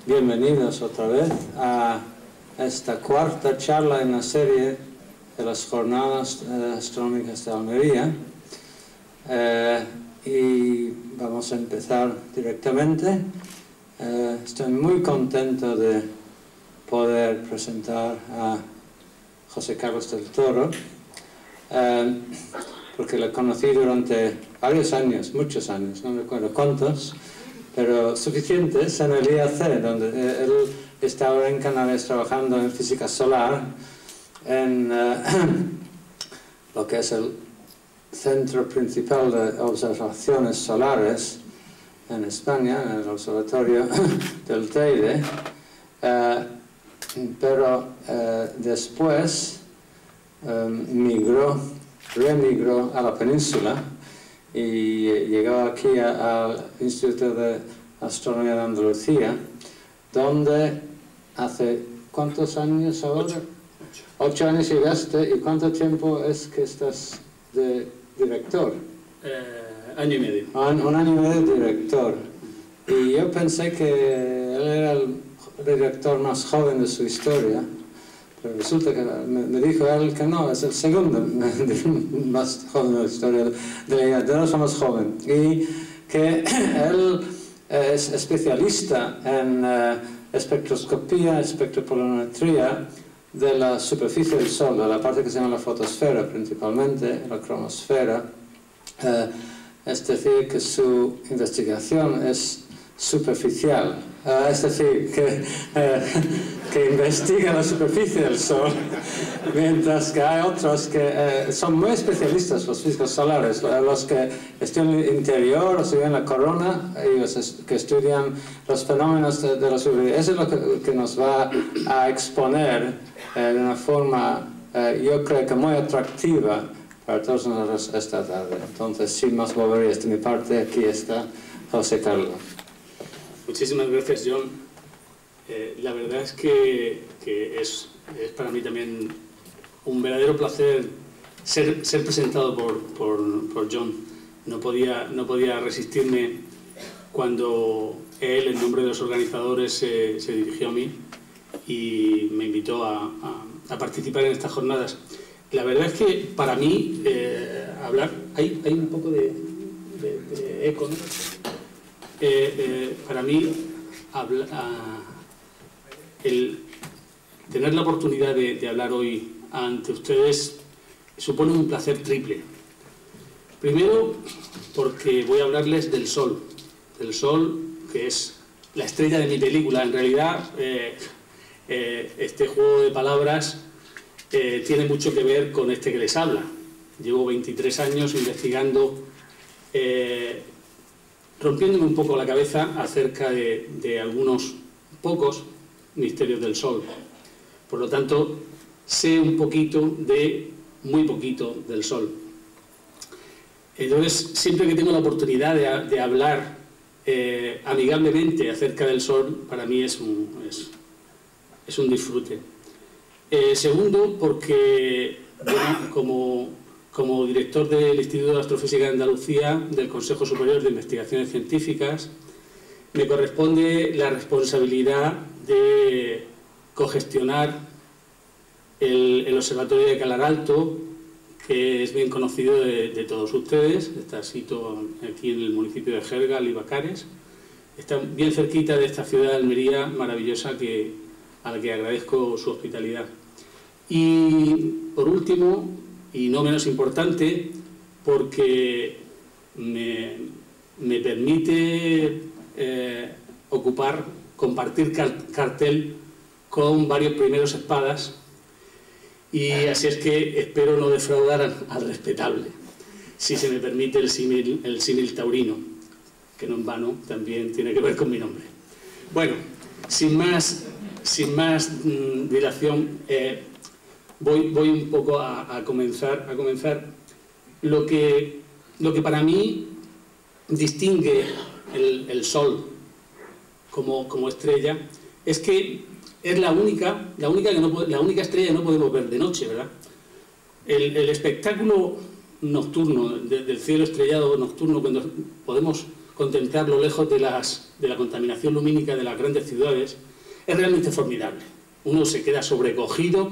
bienvenidos otra vez a esta cuarta charla en la serie de las Jornadas Astronómicas de Almería. Y vamos a empezar directamente. Estoy muy contento de poder presentar a José Carlos del Toro, porque lo conocí durante varios años, muchos años, no recuerdo cuántos, pero suficientes en el IAC, donde él está ahora en Canarias trabajando en física solar, en lo que es el centro principal de observaciones solares en España, en el observatorio del Teide, pero después remigró a la península y llegó aquí al Instituto de Astronomía de Andalucía, donde hace ¿cuántos años ahora? 8 años llegaste. ¿Y cuánto tiempo es que estás de director? Año y medio. Un año y medio de director. Y yo pensé que él era el director más joven de su historia, pero resulta que me dijo él que no, es el segundo más joven de la historia de los más joven. Y que él es especialista en espectroscopía, espectropolarimetría de la superficie del Sol, de la parte que se llama la fotosfera principalmente, la cronosfera. Es decir, que su investigación es superficial, es decir, que investiga la superficie del Sol, mientras que hay otros que son muy especialistas, los físicos solares, los que estudian el interior, o estudian la corona, y los que estudian los fenómenos de la superficie. Eso es lo que nos va a exponer de una forma, yo creo que muy atractiva para todos nosotros esta tarde. Entonces, sin más boberías de mi parte, aquí está José Carlos. Muchísimas gracias, John. La verdad es que es para mí también un verdadero placer ser presentado por John. No podía resistirme cuando él, en nombre de los organizadores, se dirigió a mí y me invitó a participar en estas jornadas. La verdad es que para mí hablar... Hay un poco de eco, ¿no? Para mí el tener la oportunidad de hablar hoy ante ustedes supone un placer triple. Primero, porque voy a hablarles del Sol, que es la estrella de mi película. En realidad, este juego de palabras tiene mucho que ver con este que les habla. Llevo 23 años investigando, rompiéndome un poco la cabeza acerca de algunos pocos misterios del Sol. Por lo tanto, sé un poquito muy poquito del Sol. Entonces, siempre que tengo la oportunidad de hablar amigablemente acerca del Sol, para mí es un disfrute. Segundo, porque, bueno, como director del Instituto de Astrofísica de Andalucía, del Consejo Superior de Investigaciones Científicas, me corresponde la responsabilidad de cogestionar el Observatorio de Calar Alto, que es bien conocido de todos ustedes. Está situado aquí en el municipio de Jergal y Bacares. Está bien cerquita de esta ciudad de Almería maravillosa a la que agradezco su hospitalidad. Y por último, y no menos importante, porque me permite compartir cartel con varios primeros espadas, y así es que espero no defraudar al respetable, si se me permite el símil taurino, que no en vano también tiene que ver con mi nombre. Bueno, sin más dilación, voy un poco a comenzar. Lo que para mí distingue el Sol como estrella es que es la única estrella que no podemos ver de noche, ¿verdad? El espectáculo nocturno del cielo estrellado nocturno, cuando podemos contemplarlo lejos de la contaminación lumínica de las grandes ciudades es realmente formidable. Uno se queda sobrecogido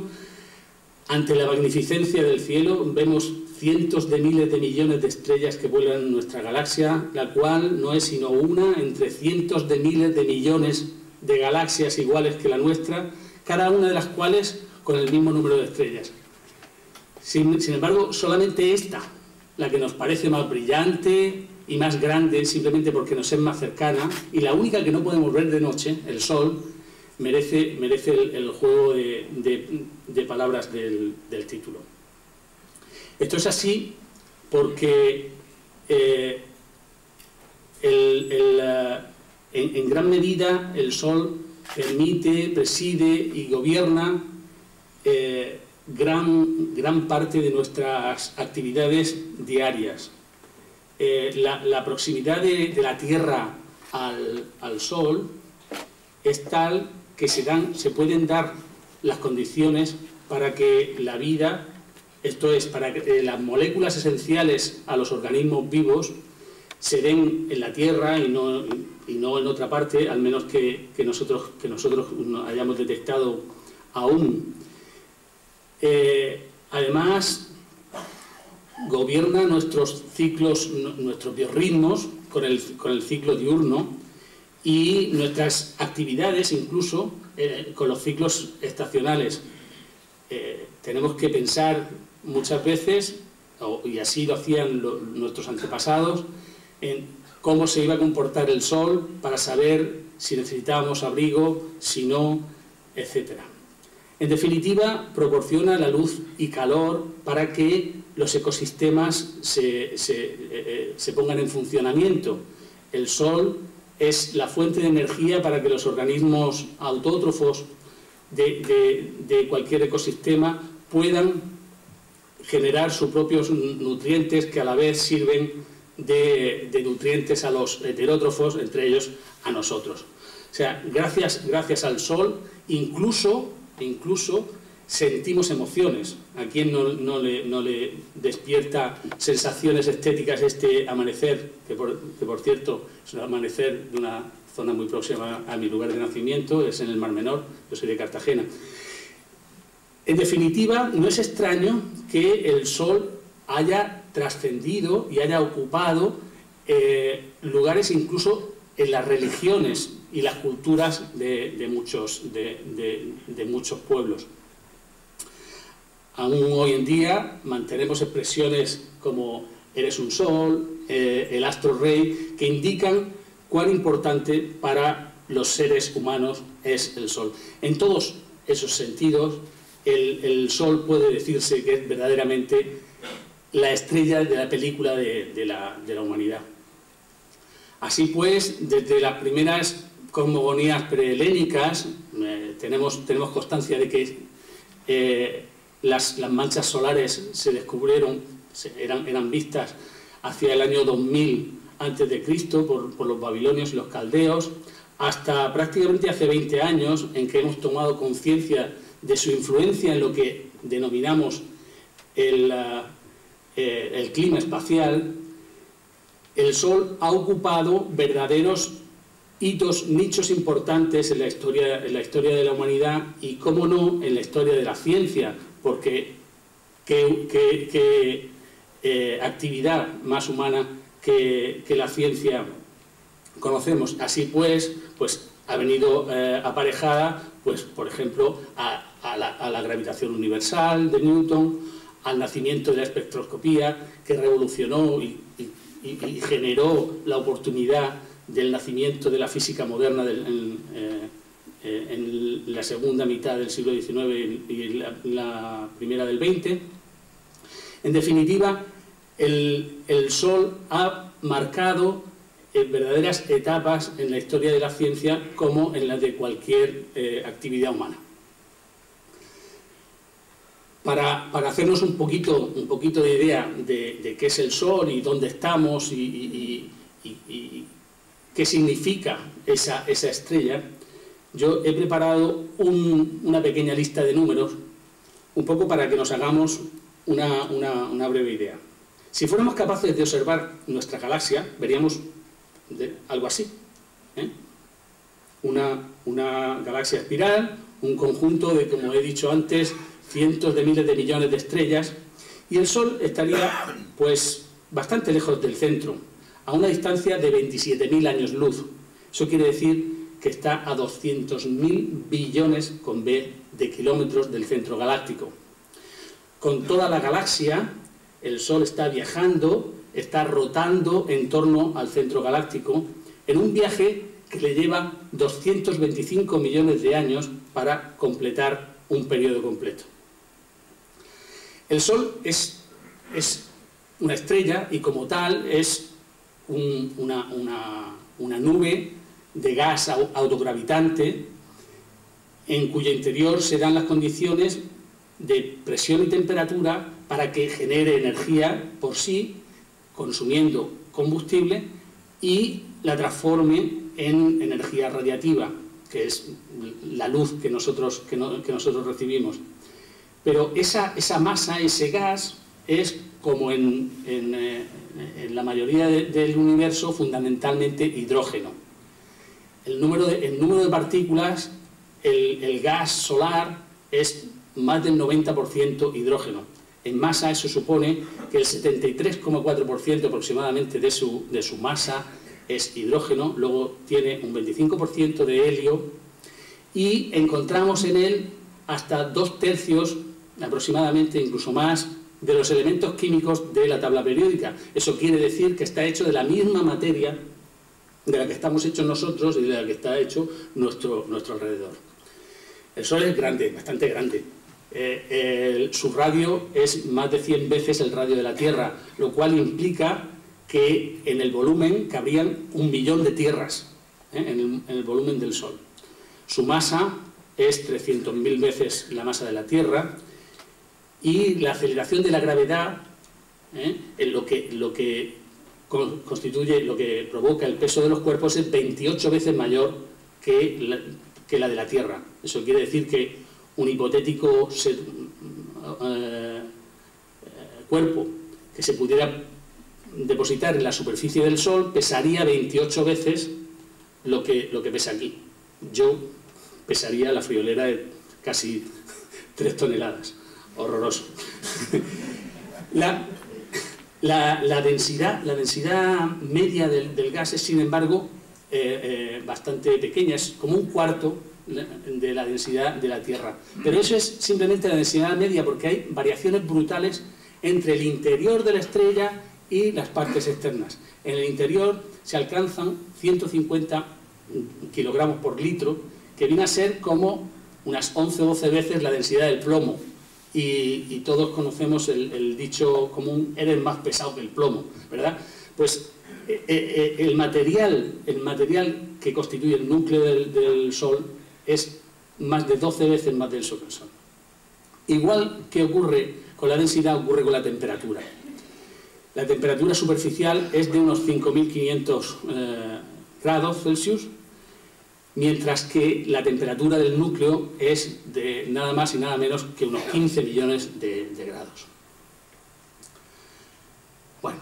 ante la magnificencia del cielo. Vemos cientos de miles de millones de estrellas que vuelan en nuestra galaxia, la cual no es sino una entre cientos de miles de millones de galaxias iguales que la nuestra, cada una de las cuales con el mismo número de estrellas. Sin embargo, solamente esta, la que nos parece más brillante y más grande, simplemente porque nos es más cercana, y la única que no podemos ver de noche, el Sol, merece el juego de palabras del título. Esto es así porque en gran medida el Sol permite, preside y gobierna gran parte de nuestras actividades diarias. La proximidad de la Tierra al Sol es tal que se pueden dar las condiciones para que la vida, esto es, para que las moléculas esenciales a los organismos vivos se den en la Tierra y no en otra parte, al menos que nosotros hayamos detectado aún. Además, gobierna nuestros ciclos, nuestros biorritmos con el ciclo diurno y nuestras actividades, incluso con los ciclos estacionales. Tenemos que pensar muchas veces, y así lo hacían nuestros antepasados, en cómo se iba a comportar el Sol para saber si necesitábamos abrigo, si no, etc. En definitiva, proporciona la luz y calor para que los ecosistemas se pongan en funcionamiento. El Sol es la fuente de energía para que los organismos autótrofos de cualquier ecosistema puedan generar sus propios nutrientes, que a la vez sirven de nutrientes a los heterótrofos, entre ellos a nosotros. O sea, gracias al Sol, incluso sentimos emociones. ¿A quién no le despierta sensaciones estéticas este amanecer? Que por cierto es un amanecer de una zona muy próxima a mi lugar de nacimiento, es en el Mar Menor, yo soy de Cartagena. En definitiva, no es extraño que el Sol haya trascendido y haya ocupado lugares incluso en las religiones y las culturas de muchos pueblos. Aún hoy en día mantenemos expresiones como eres un sol, el astro rey, que indican cuán importante para los seres humanos es el Sol. En todos esos sentidos, el Sol puede decirse que es verdaderamente la estrella de la película de la humanidad. Así pues, desde las primeras cosmogonías prehelénicas tenemos constancia de que las manchas solares se descubrieron, eran vistas hacia el año 2000 a.C. por los babilonios y los caldeos, hasta prácticamente hace 20 años en que hemos tomado conciencia de su influencia en lo que denominamos el clima espacial. El Sol ha ocupado verdaderos hitos, nichos importantes en la historia de la humanidad y, cómo no, en la historia de la ciencia, porque qué actividad más humana que la ciencia conocemos. Así pues ha venido aparejada, pues, por ejemplo, a la gravitación universal de Newton, al nacimiento de la espectroscopía, que revolucionó y generó la oportunidad del nacimiento de la física moderna en la segunda mitad del siglo XIX y la primera del XX. En definitiva, el Sol ha marcado verdaderas etapas en la historia de la ciencia, como en la de cualquier actividad humana. Para hacernos un poquito de idea de qué es el Sol y dónde estamos y qué significa esa estrella, yo he preparado una pequeña lista de números, un poco para que nos hagamos una breve idea. Si fuéramos capaces de observar nuestra galaxia, veríamos algo así, ¿eh? Una galaxia espiral, un conjunto de, como he dicho antes, cientos de miles de millones de estrellas, y el Sol estaría pues bastante lejos del centro, a una distancia de 27.000 años luz. Eso quiere decir que está a 200.000 billones con B de kilómetros del centro galáctico. Con toda la galaxia, el Sol está viajando, está rotando en torno al centro galáctico, en un viaje que le lleva 225 millones de años para completar un periodo completo. El Sol es una estrella y como tal es una nube de gas autogravitante en cuyo interior se dan las condiciones de presión y temperatura para que genere energía por sí, consumiendo combustible, y la transforme en energía radiativa, que es la luz que nosotros recibimos. Pero esa masa, ese gas, es, como en la mayoría del universo, fundamentalmente hidrógeno. El número de partículas, el gas solar, es más del 90% hidrógeno. En masa eso supone que el 73,4% aproximadamente de su masa es hidrógeno, luego tiene un 25% de helio y encontramos en él hasta 2/3 aproximadamente, incluso más, de los elementos químicos de la tabla periódica. Eso quiere decir que está hecho de la misma materia de la que estamos hechos nosotros y de la que está hecho nuestro alrededor. El Sol es grande, bastante grande. Su radio es más de 100 veces el radio de la Tierra, lo cual implica que en el volumen cabrían 1 millón de tierras, en el volumen del Sol. Su masa es 300.000 veces la masa de la Tierra y la aceleración de la gravedad, lo que constituye, lo que provoca el peso de los cuerpos, es 28 veces mayor que la de la Tierra. Eso quiere decir que un hipotético cuerpo que se pudiera depositar en la superficie del Sol pesaría 28 veces lo que pesa aquí. Yo pesaría la friolera de casi 3 toneladas. Horroroso. La densidad media del gas es, sin embargo, bastante pequeña, es como 1/4 de la densidad de la Tierra. Pero eso es simplemente la densidad media, porque hay variaciones brutales entre el interior de la estrella y las partes externas. En el interior se alcanzan 150 kilogramos por litro, que viene a ser como unas 11 o 12 veces la densidad del plomo. Y todos conocemos el dicho común: eres más pesado que el plomo, ¿verdad? Pues el material que constituye el núcleo del Sol es más de 12 veces más denso que el Sol. Igual que ocurre con la densidad, ocurre con la temperatura. La temperatura superficial es de unos 5.500 grados Celsius, mientras que la temperatura del núcleo es de nada más y nada menos que unos 15 millones de grados. Bueno,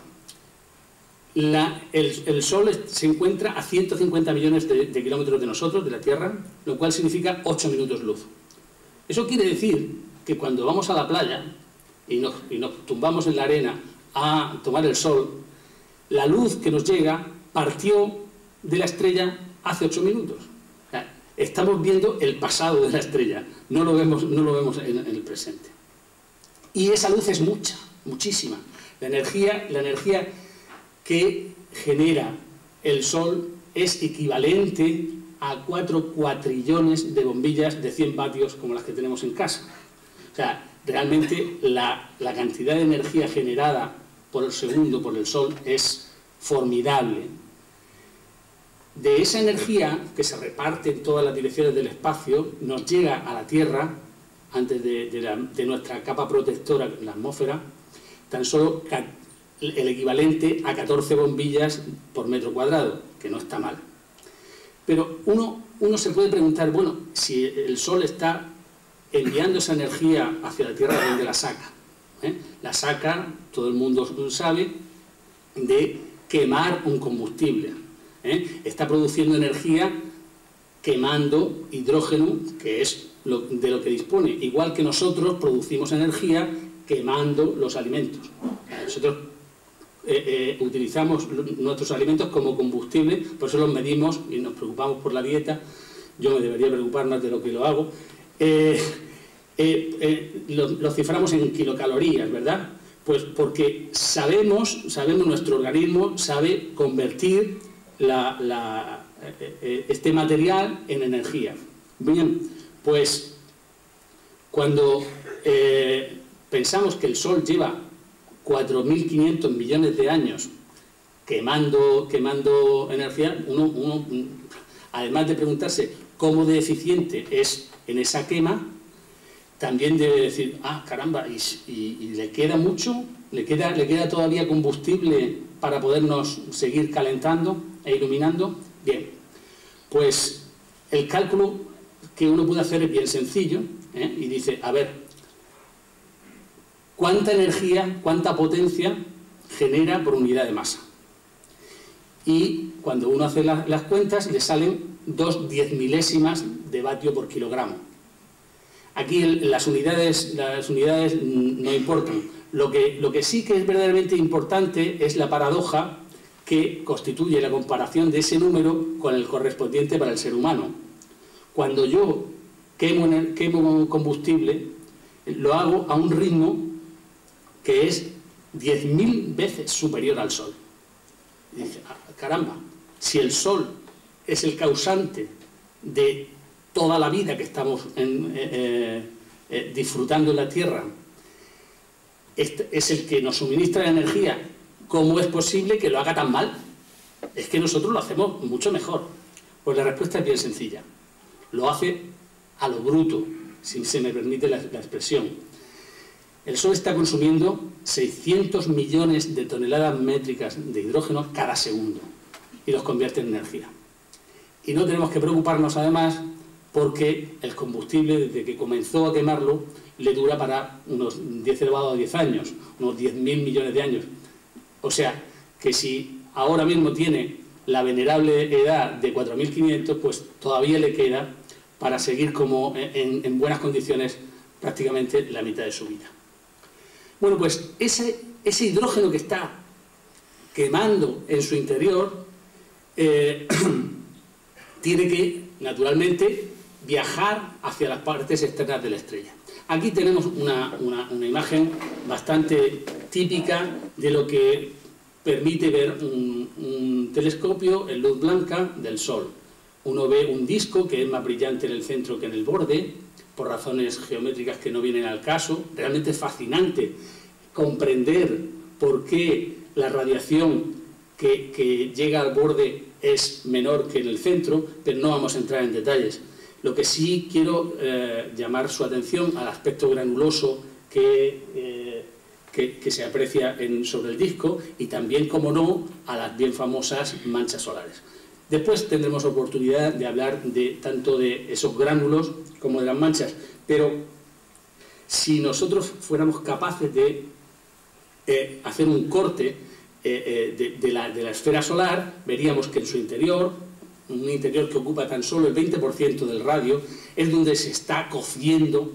el Sol se encuentra a 150 millones de kilómetros de nosotros, de la Tierra, lo cual significa 8 minutos luz. Eso quiere decir que cuando vamos a la playa y nos tumbamos en la arena a tomar el sol, la luz que nos llega partió de la estrella hace 8 minutos. O sea, estamos viendo el pasado de la estrella, no lo vemos en el presente. Y esa luz es muchísima. La energía que genera el Sol es equivalente a 4 cuatrillones de bombillas de 100 vatios como las que tenemos en casa. O sea, realmente la cantidad de energía generada por segundo por el Sol es formidable. De esa energía, que se reparte en todas las direcciones del espacio, nos llega a la Tierra, antes de nuestra capa protectora, la atmósfera, tan solo el equivalente a 14 bombillas por metro cuadrado, que no está mal. Pero uno se puede preguntar, bueno, si el Sol está enviando esa energía hacia la Tierra, ¿de dónde la saca? La saca, todo el mundo sabe, de quemar un combustible. Está produciendo energía quemando hidrógeno, que es de lo que dispone, igual que nosotros producimos energía quemando los alimentos. Nosotros utilizamos nuestros alimentos como combustible, por eso los medimos y nos preocupamos por la dieta. Yo me debería preocupar más de lo que lo hago. Lo ciframos en kilocalorías, ¿verdad? Pues porque sabemos, nuestro organismo sabe convertir este material en energía. Bien, pues cuando pensamos que el Sol lleva 4.500 millones de años quemando energía, uno, además de preguntarse cómo de eficiente es en esa quema, también debe decir, ah, caramba, y le queda mucho, le queda todavía combustible para podernos seguir calentando e iluminando. Bien, pues el cálculo que uno puede hacer es bien sencillo, y dice, a ver, ¿cuánta energía, cuánta potencia genera por unidad de masa? Y cuando uno hace las cuentas, le salen 2 10.000ésimas de vatio por kilogramo. Aquí las unidades no importan. Lo que sí que es verdaderamente importante es la paradoja que constituye la comparación de ese número con el correspondiente para el ser humano. Cuando yo quemo combustible, lo hago a un ritmo que es 10.000 veces superior al Sol. Y dice, ah, caramba, si el Sol es el causante de toda la vida que estamos disfrutando en la Tierra, es el que nos suministra la energía, ¿cómo es posible que lo haga tan mal? Es que nosotros lo hacemos mucho mejor. Pues la respuesta es bien sencilla. Lo hace a lo bruto, si se me permite la expresión. El Sol está consumiendo 600 millones de toneladas métricas de hidrógeno cada segundo y los convierte en energía. Y no tenemos que preocuparnos además porque el combustible, desde que comenzó a quemarlo, le dura para unos 10 elevado a 10 años, unos 10.000 millones de años. O sea, que si ahora mismo tiene la venerable edad de 4.500, pues todavía le queda para seguir como en buenas condiciones prácticamente la mitad de su vida. Bueno, pues ese hidrógeno que está quemando en su interior tiene que, naturalmente, viajar hacia las partes externas de la estrella. Aquí tenemos una imagen bastante típica de lo que permite ver un telescopio en luz blanca del Sol. Uno ve un disco que es más brillante en el centro que en el borde, por razones geométricas que no vienen al caso. Realmente es fascinante comprender por qué la radiación que llega al borde es menor que en el centro, pero no vamos a entrar en detalles. Lo que sí quiero llamar su atención al aspecto granuloso que se aprecia sobre el disco y también, como no, a las bien famosas manchas solares. Después tendremos oportunidad de hablar tanto de esos gránulos como de las manchas, pero si nosotros fuéramos capaces de hacer un corte de la esfera solar, veríamos que en su interior, un interior que ocupa tan solo el 20% del radio, es donde se está cociendo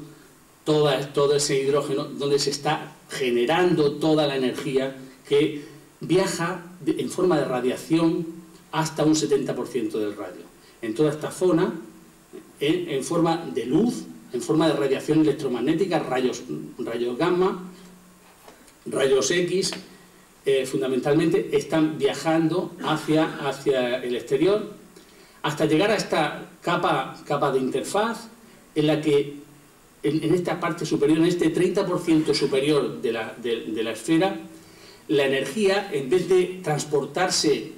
todo ese hidrógeno, donde se está generando toda la energía que viaja en forma de radiación hasta un 70% del radio. En toda esta zona, en forma de luz, en forma de radiación electromagnética, rayos gamma, rayos X, fundamentalmente están viajando hacia el exterior hasta llegar a esta capa de interfaz en la que en esta parte superior, en este 30% superior de la esfera, la energía, en vez de transportarse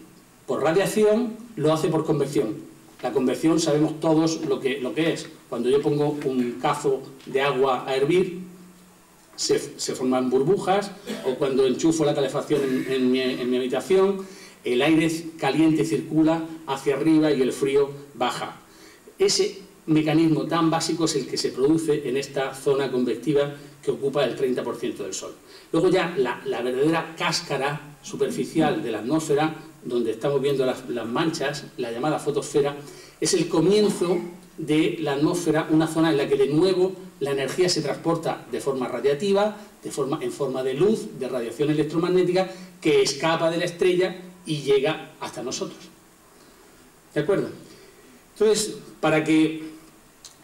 por radiación, lo hace por convección. La convección sabemos todos lo que es. Cuando yo pongo un cazo de agua a hervir, se forman burbujas, o cuando enchufo la calefacción en mi habitación, el aire caliente circula hacia arriba y el frío baja. Ese mecanismo tan básico es el que se produce en esta zona convectiva que ocupa el 30% del Sol. Luego ya la verdadera cáscara superficial de la atmósfera donde estamos viendo las manchas, la llamada fotosfera, es el comienzo de la atmósfera, una zona en la que de nuevo la energía se transporta de forma radiativa, en forma de luz, de radiación electromagnética, que escapa de la estrella y llega hasta nosotros. ¿De acuerdo? Entonces, para que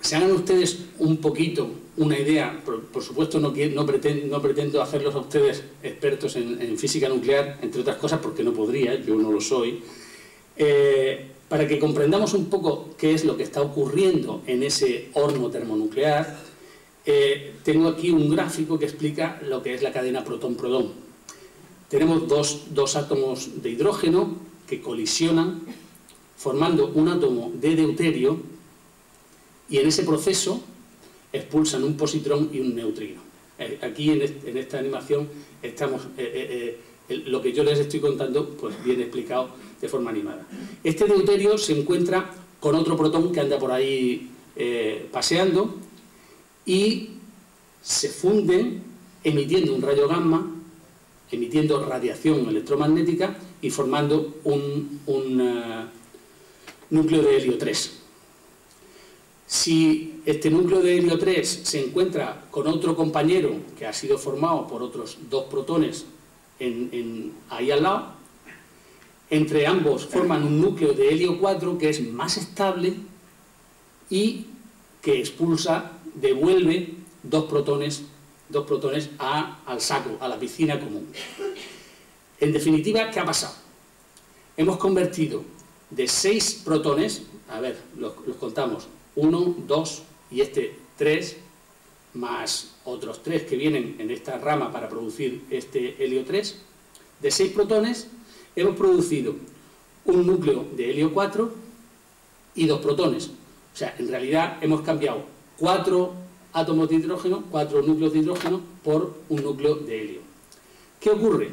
se hagan ustedes un poquito una idea, por supuesto no pretendo hacerlos a ustedes expertos en física nuclear, entre otras cosas porque no podría, yo no lo soy, para que comprendamos un poco qué es lo que está ocurriendo en ese horno termonuclear, tengo aquí un gráfico que explica lo que es la cadena protón-protón. Tenemos dos átomos de hidrógeno que colisionan formando un átomo de deuterio y en ese proceso expulsan un positrón y un neutrino. Aquí en esta animación estamos, lo que yo les estoy contando pues viene explicado de forma animada. Este deuterio se encuentra con otro protón que anda por ahí paseando y se funden emitiendo un rayo gamma, emitiendo radiación electromagnética y formando un núcleo de helio 3. Si este núcleo de helio 3 se encuentra con otro compañero que ha sido formado por otros dos protones ahí al lado, entre ambos forman un núcleo de helio 4 que es más estable y que devuelve dos protones al saco, a la piscina común. En definitiva, ¿qué ha pasado? Hemos convertido de 6 protones, a ver, los contamos, 1, 2 y 3, más otros 3 que vienen en esta rama para producir este helio 3, de 6 protones hemos producido un núcleo de helio 4 y 2 protones. O sea, en realidad hemos cambiado 4 átomos de hidrógeno, 4 núcleos de hidrógeno por un núcleo de helio. ¿Qué ocurre?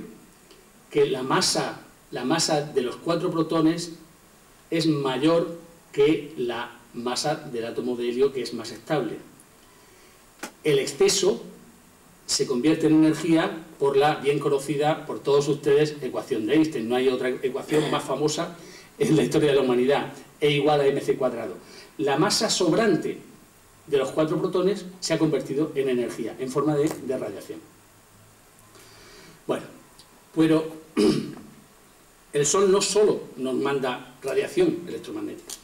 Que la masa de los 4 protones es mayor que la masa del átomo de helio, que es más estable. El exceso se convierte en energía por la bien conocida por todos ustedes ecuación de Einstein. No hay otra ecuación más famosa en la historia de la humanidad, E igual a mc cuadrado. La masa sobrante de los 4 protones se ha convertido en energía, en forma de radiación. Bueno, pero el Sol no solo nos manda radiación electromagnética.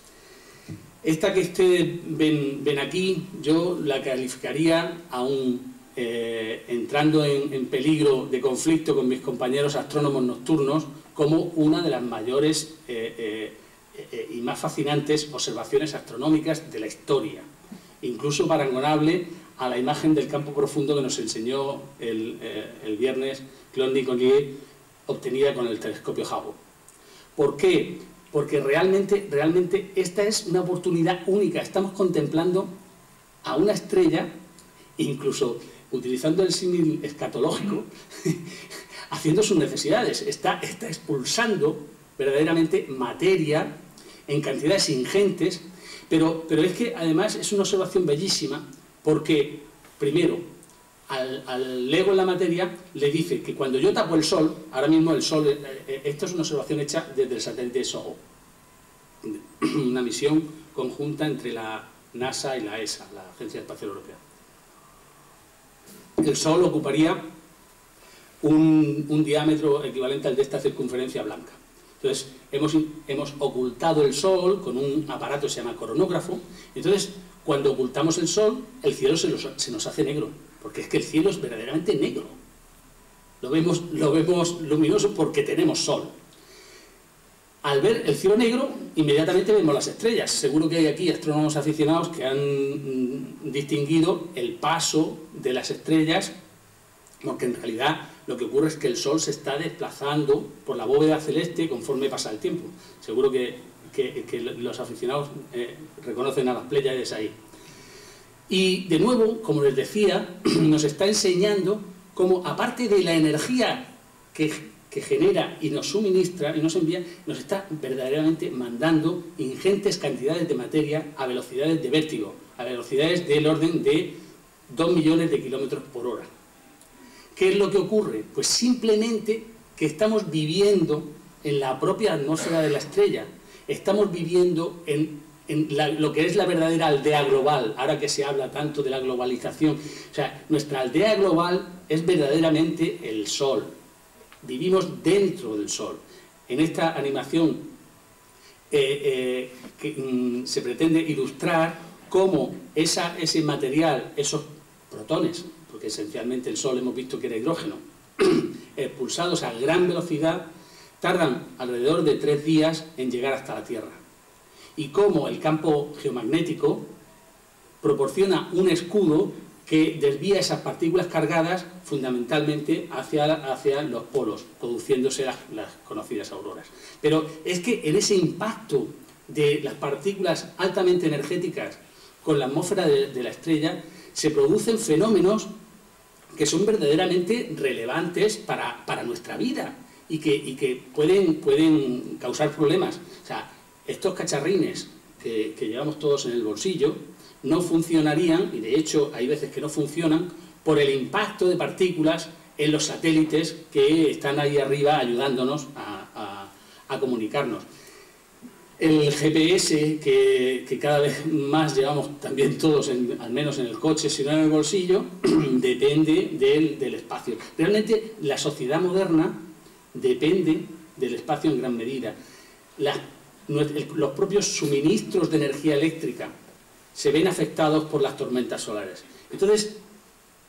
Esta que ustedes ven aquí, yo la calificaría aún entrando en peligro de conflicto con mis compañeros astrónomos nocturnos como una de las mayores y más fascinantes observaciones astronómicas de la historia, incluso parangonable a la imagen del campo profundo que nos enseñó el viernes Claude Nicollier, obtenida con el telescopio Hubble. ¿Por qué? Porque realmente esta es una oportunidad única. Estamos contemplando a una estrella, incluso utilizando el símil escatológico, haciendo sus necesidades. Está expulsando verdaderamente materia en cantidades ingentes, pero es que además es una observación bellísima porque, primero, al ego en la materia le dice que cuando yo tapo el Sol, ahora mismo el Sol, esto es una observación hecha desde el satélite SOHO, una misión conjunta entre la NASA y la ESA, la Agencia Espacial Europea. El Sol ocuparía un diámetro equivalente al de esta circunferencia blanca. Entonces, hemos ocultado el Sol con un aparato que se llama coronógrafo. Entonces, cuando ocultamos el Sol, el cielo se nos hace negro, porque es que el cielo es verdaderamente negro. Lo vemos luminoso porque tenemos Sol. Al ver el cielo negro, inmediatamente vemos las estrellas. Seguro que hay aquí astrónomos aficionados que han distinguido el paso de las estrellas, porque en realidad lo que ocurre es que el Sol se está desplazando por la bóveda celeste conforme pasa el tiempo. Seguro que los aficionados reconocen a las Pléyades ahí. Y de nuevo, como les decía, nos está enseñando cómo, aparte de la energía que genera y nos suministra y nos envía, nos está verdaderamente mandando ingentes cantidades de materia a velocidades de vértigo, a velocidades del orden de 2 millones de kilómetros por hora. ¿Qué es lo que ocurre? Pues simplemente que estamos viviendo en la propia atmósfera de la estrella. Estamos viviendo en lo que es la verdadera aldea global, ahora que se habla tanto de la globalización. O sea, nuestra aldea global es verdaderamente el Sol. Vivimos dentro del Sol. En esta animación se pretende ilustrar cómo ese material, esos protones, porque esencialmente el Sol hemos visto que era hidrógeno, expulsados a gran velocidad, tardan alrededor de 3 días en llegar hasta la Tierra. Y cómo el campo geomagnético proporciona un escudo que desvía esas partículas cargadas fundamentalmente hacia los polos, produciéndose las conocidas auroras. Pero es que en ese impacto de las partículas altamente energéticas con la atmósfera de la estrella se producen fenómenos que son verdaderamente relevantes para nuestra vida y que pueden causar problemas. O sea, estos cacharrines que llevamos todos en el bolsillo no funcionarían, y de hecho hay veces que no funcionan, por el impacto de partículas en los satélites que están ahí arriba ayudándonos a comunicarnos. El GPS, que cada vez más llevamos también todos, al menos en el coche, si no en el bolsillo, depende del espacio. Realmente la sociedad moderna depende del espacio en gran medida. Los propios suministros de energía eléctrica se ven afectados por las tormentas solares. Entonces,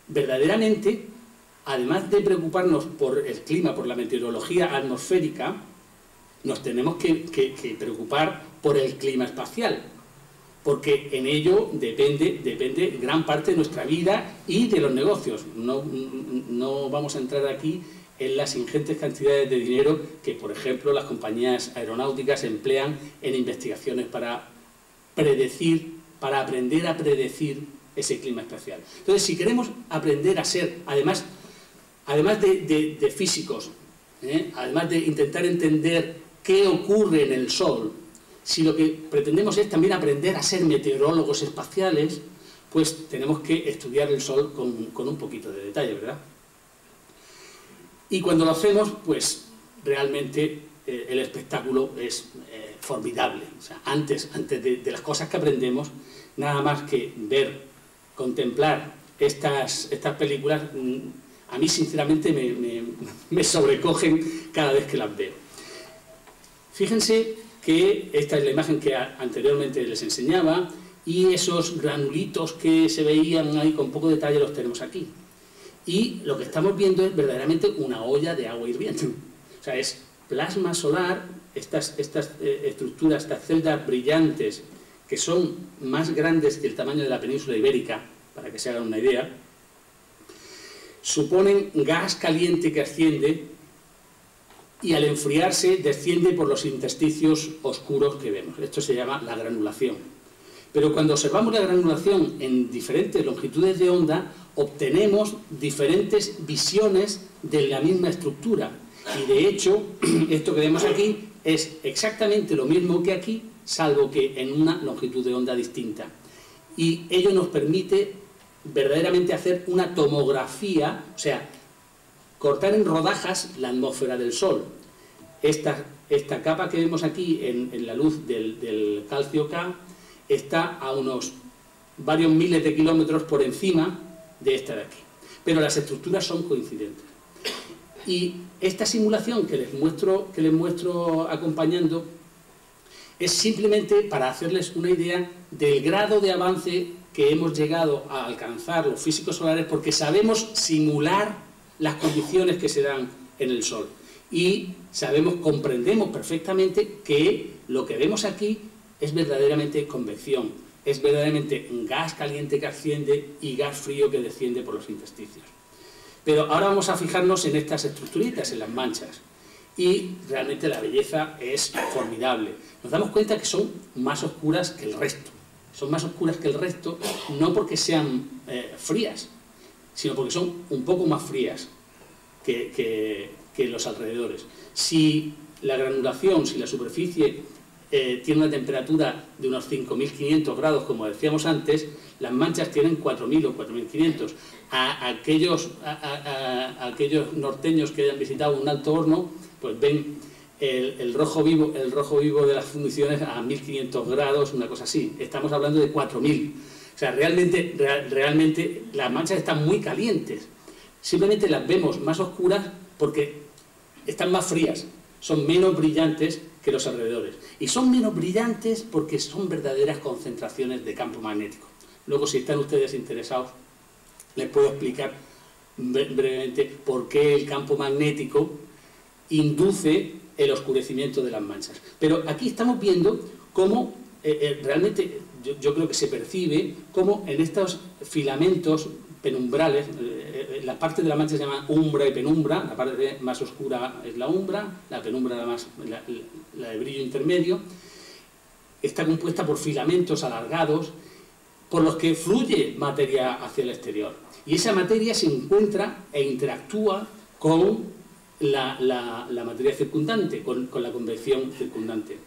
verdaderamente, además de preocuparnos por el clima, por la meteorología atmosférica, nos tenemos que preocupar por el clima espacial, porque en ello depende gran parte de nuestra vida y de los negocios. No vamos a entrar aquí en las ingentes cantidades de dinero que, por ejemplo, las compañías aeronáuticas emplean en investigaciones para aprender a predecir ese clima espacial. Entonces, si queremos aprender a ser, además de físicos, además de intentar entender qué ocurre en el Sol, si lo que pretendemos es también aprender a ser meteorólogos espaciales, pues tenemos que estudiar el Sol con un poquito de detalle, ¿verdad? Y cuando lo hacemos, pues realmente el espectáculo es formidable. O sea, antes de las cosas que aprendemos, nada más que ver, contemplar estas películas, a mí sinceramente me sobrecogen cada vez que las veo. Fíjense que esta es la imagen que anteriormente les enseñaba, y esos granulitos que se veían ahí con poco detalle los tenemos aquí. Y lo que estamos viendo es verdaderamente una olla de agua hirviendo. O sea, es plasma solar, estas estructuras, estas celdas brillantes, que son más grandes que el tamaño de la península ibérica, para que se hagan una idea, suponen gas caliente que asciende y al enfriarse desciende por los intersticios oscuros que vemos. Esto se llama la granulación. Pero cuando observamos la granulación en diferentes longitudes de onda, obtenemos diferentes visiones de la misma estructura. Y de hecho, esto que vemos aquí es exactamente lo mismo que aquí, salvo que en una longitud de onda distinta. Y ello nos permite verdaderamente hacer una tomografía, o sea, cortar en rodajas la atmósfera del Sol. Esta capa que vemos aquí en la luz del calcio K está a unos varios miles de kilómetros por encima de esta de aquí. Pero las estructuras son coincidentes. Y esta simulación que les muestro acompañando es simplemente para hacerles una idea del grado de avance que hemos llegado a alcanzar los físicos solares, porque sabemos simular las condiciones que se dan en el Sol. Y comprendemos perfectamente que lo que vemos aquí es verdaderamente convección, es verdaderamente gas caliente que asciende y gas frío que desciende por los intersticios. Pero ahora vamos a fijarnos en estas estructuritas, en las manchas, y realmente la belleza es formidable. Nos damos cuenta que son más oscuras que el resto. Son más oscuras que el resto no porque sean frías, sino porque son un poco más frías que los alrededores. Si la granulación, si la superficie tiene una temperatura de unos 5.500 grados, como decíamos antes, las manchas tienen 4.000 o 4.500. Aquellos norteños que hayan visitado un alto horno, pues ven el rojo vivo de las fundiciones a 1500 grados, una cosa así. Estamos hablando de 4000. O sea, realmente las manchas están muy calientes. Simplemente las vemos más oscuras porque están más frías, son menos brillantes que los alrededores. Y son menos brillantes porque son verdaderas concentraciones de campo magnético. Luego, si están ustedes interesados, les puedo explicar brevemente por qué el campo magnético induce el oscurecimiento de las manchas. Pero aquí estamos viendo cómo realmente yo creo que se percibe cómo en estos filamentos penumbrales, la parte de la mancha se llama umbra y penumbra, la parte más oscura es la umbra, la penumbra la de brillo intermedio, está compuesta por filamentos alargados por los que fluye materia hacia el exterior. Y esa materia se encuentra e interactúa con la materia circundante, con la convección circundante.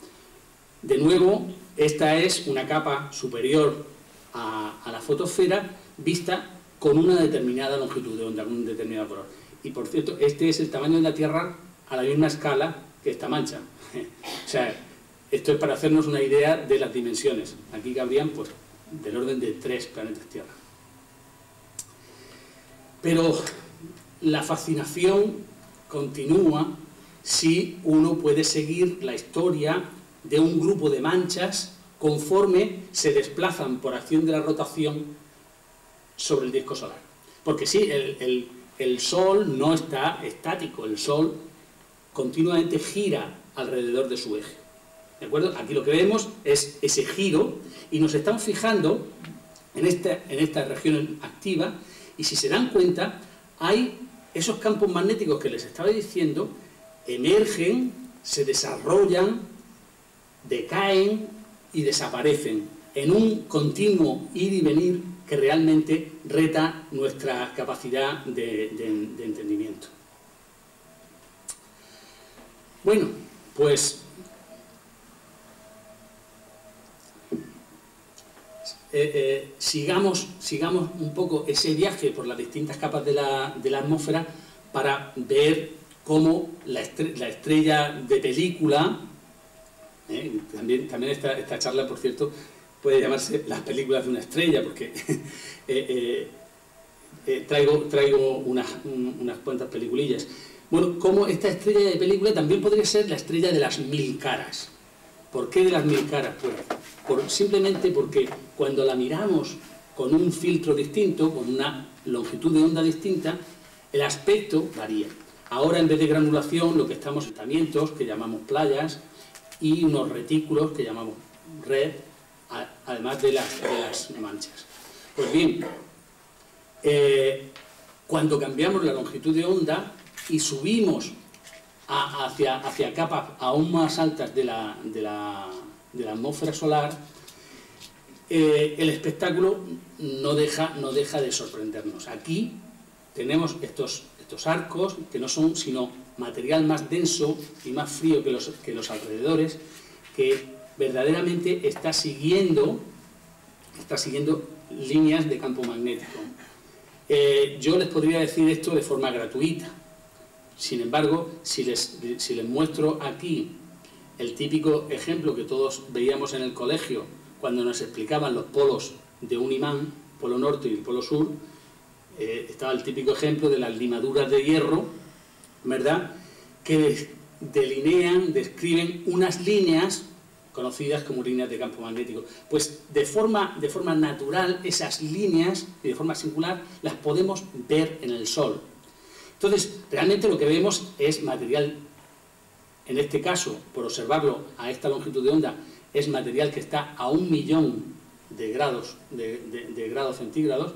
De nuevo, esta es una capa superior a la fotosfera vista con una determinada longitud de onda, con un determinado color. Y por cierto, este es el tamaño de la Tierra a la misma escala que esta mancha. O sea, esto es para hacernos una idea de las dimensiones. Aquí cabrían, pues, del orden de 3 planetas Tierra. Pero la fascinación continúa si uno puede seguir la historia de un grupo de manchas conforme se desplazan por acción de la rotación sobre el disco solar. Porque sí, el Sol no está estático, el Sol continuamente gira alrededor de su eje. ¿De acuerdo? Aquí lo que vemos es ese giro y nos estamos fijando en esta región activa y si se dan cuenta, hay esos campos magnéticos que les estaba diciendo, emergen, se desarrollan, decaen y desaparecen en un continuo ir y venir que realmente reta nuestra capacidad de entendimiento. Bueno, pues sigamos un poco ese viaje por las distintas capas de la atmósfera para ver cómo la estrella de película, también esta charla, por cierto, puede llamarse Las películas de una estrella, porque traigo unas cuantas peliculillas. Bueno, como esta estrella de película también podría ser la estrella de las 1000 caras. ¿Por qué de las 1000 caras? Pues simplemente porque cuando la miramos con un filtro distinto, con una longitud de onda distinta, el aspecto varía. Ahora, en vez de granulación, lo que estamos en asentamientos, que llamamos playas, y unos retículos que llamamos red, además de las manchas. Pues bien, cuando cambiamos la longitud de onda y subimos hacia capas aún más altas de la atmósfera solar, el espectáculo no deja de sorprendernos. Aquí tenemos estos arcos que no son sino material más denso y más frío que los alrededores, que verdaderamente está siguiendo líneas de campo magnético. Yo les podría decir esto de forma gratuita. Sin embargo, si les muestro aquí el típico ejemplo que todos veíamos en el colegio cuando nos explicaban los polos de un imán, polo norte y el polo sur, estaba el típico ejemplo de las limaduras de hierro, ¿verdad?, que describen unas líneas conocidas como líneas de campo magnético. Pues de forma natural esas líneas, y de forma singular, las podemos ver en el Sol. Entonces, realmente lo que vemos es material, en este caso, por observarlo a esta longitud de onda, es material que está a 1.000.000 de grados, de grados centígrados,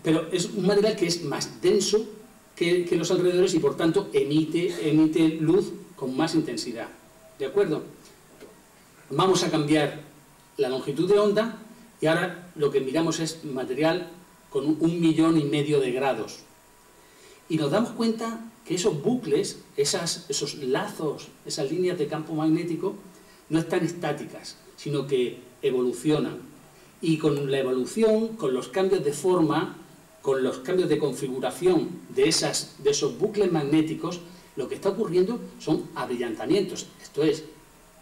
pero es un material que es más denso que los alrededores y por tanto emite luz con más intensidad. ¿De acuerdo? Vamos a cambiar la longitud de onda y ahora lo que miramos es material con 1,5 millones de grados. Y nos damos cuenta que esos bucles, esos lazos, esas líneas de campo magnético no están estáticas, sino que evolucionan. Y con la evolución, con los cambios de forma, con los cambios de configuración de esos bucles magnéticos, Lo que está ocurriendo son abrillantamientos, esto es,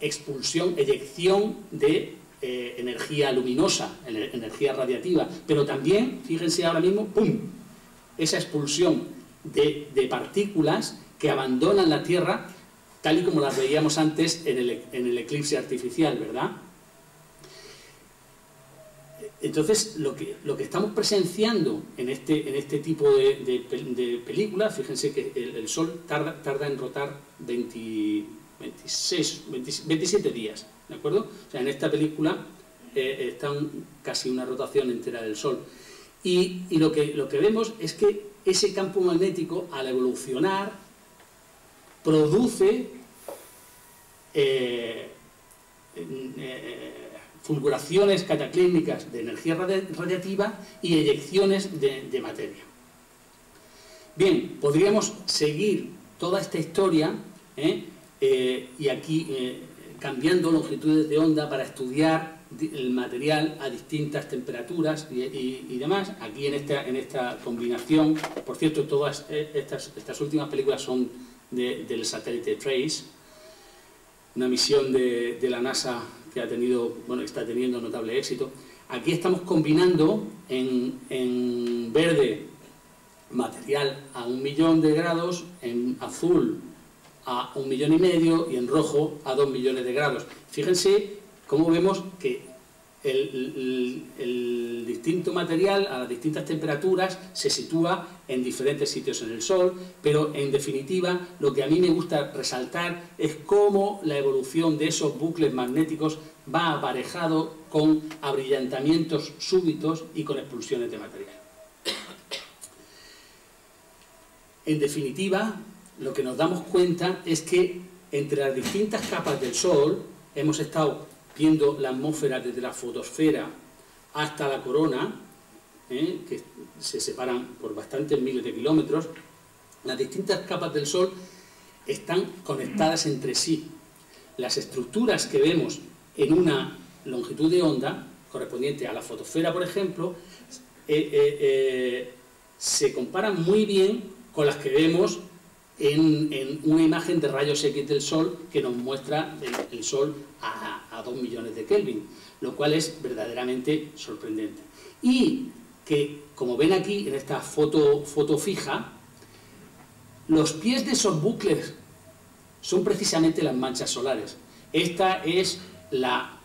expulsión, eyección de energía luminosa, energía radiativa, pero también, fíjense ahora mismo, ¡pum!, esa expulsión de partículas que abandonan la Tierra tal y como las veíamos antes en el eclipse artificial, ¿verdad? Entonces, lo que estamos presenciando en este tipo de películas, fíjense que el Sol tarda en rotar 27 días, ¿de acuerdo? O sea, en esta película está casi una rotación entera del Sol. Y lo que vemos es que ese campo magnético, al evolucionar, produce fulguraciones cataclísmicas de energía radiativa y eyecciones de materia. Bien, podríamos seguir toda esta historia y aquí cambiando longitudes de onda para estudiar el material a distintas temperaturas y demás. Aquí en esta combinación, por cierto, todas estas últimas películas son del satélite TRACE, una misión de la NASA que está teniendo notable éxito. Aquí estamos combinando en verde material a 1 millón de grados, en azul a 1,5 millones y en rojo a 2 millones de grados. Fíjense cómo vemos que el distinto material a las distintas temperaturas se sitúa en diferentes sitios en el Sol, pero en definitiva lo que a mí me gusta resaltar es cómo la evolución de esos bucles magnéticos va aparejado con abrillantamientos súbitos y con expulsiones de material. En definitiva, lo que nos damos cuenta es que entre las distintas capas del Sol hemos estado viendo la atmósfera desde la fotosfera hasta la corona, que se separan por bastantes miles de kilómetros. Las distintas capas del Sol están conectadas entre sí. Las estructuras que vemos en una longitud de onda, correspondiente a la fotosfera, por ejemplo, se comparan muy bien con las que vemos en una imagen de rayos X del Sol que nos muestra el Sol a 2 millones de Kelvin, lo cual es verdaderamente sorprendente. Y que, como ven aquí en esta foto fija, los pies de esos bucles son precisamente las manchas solares. Esta es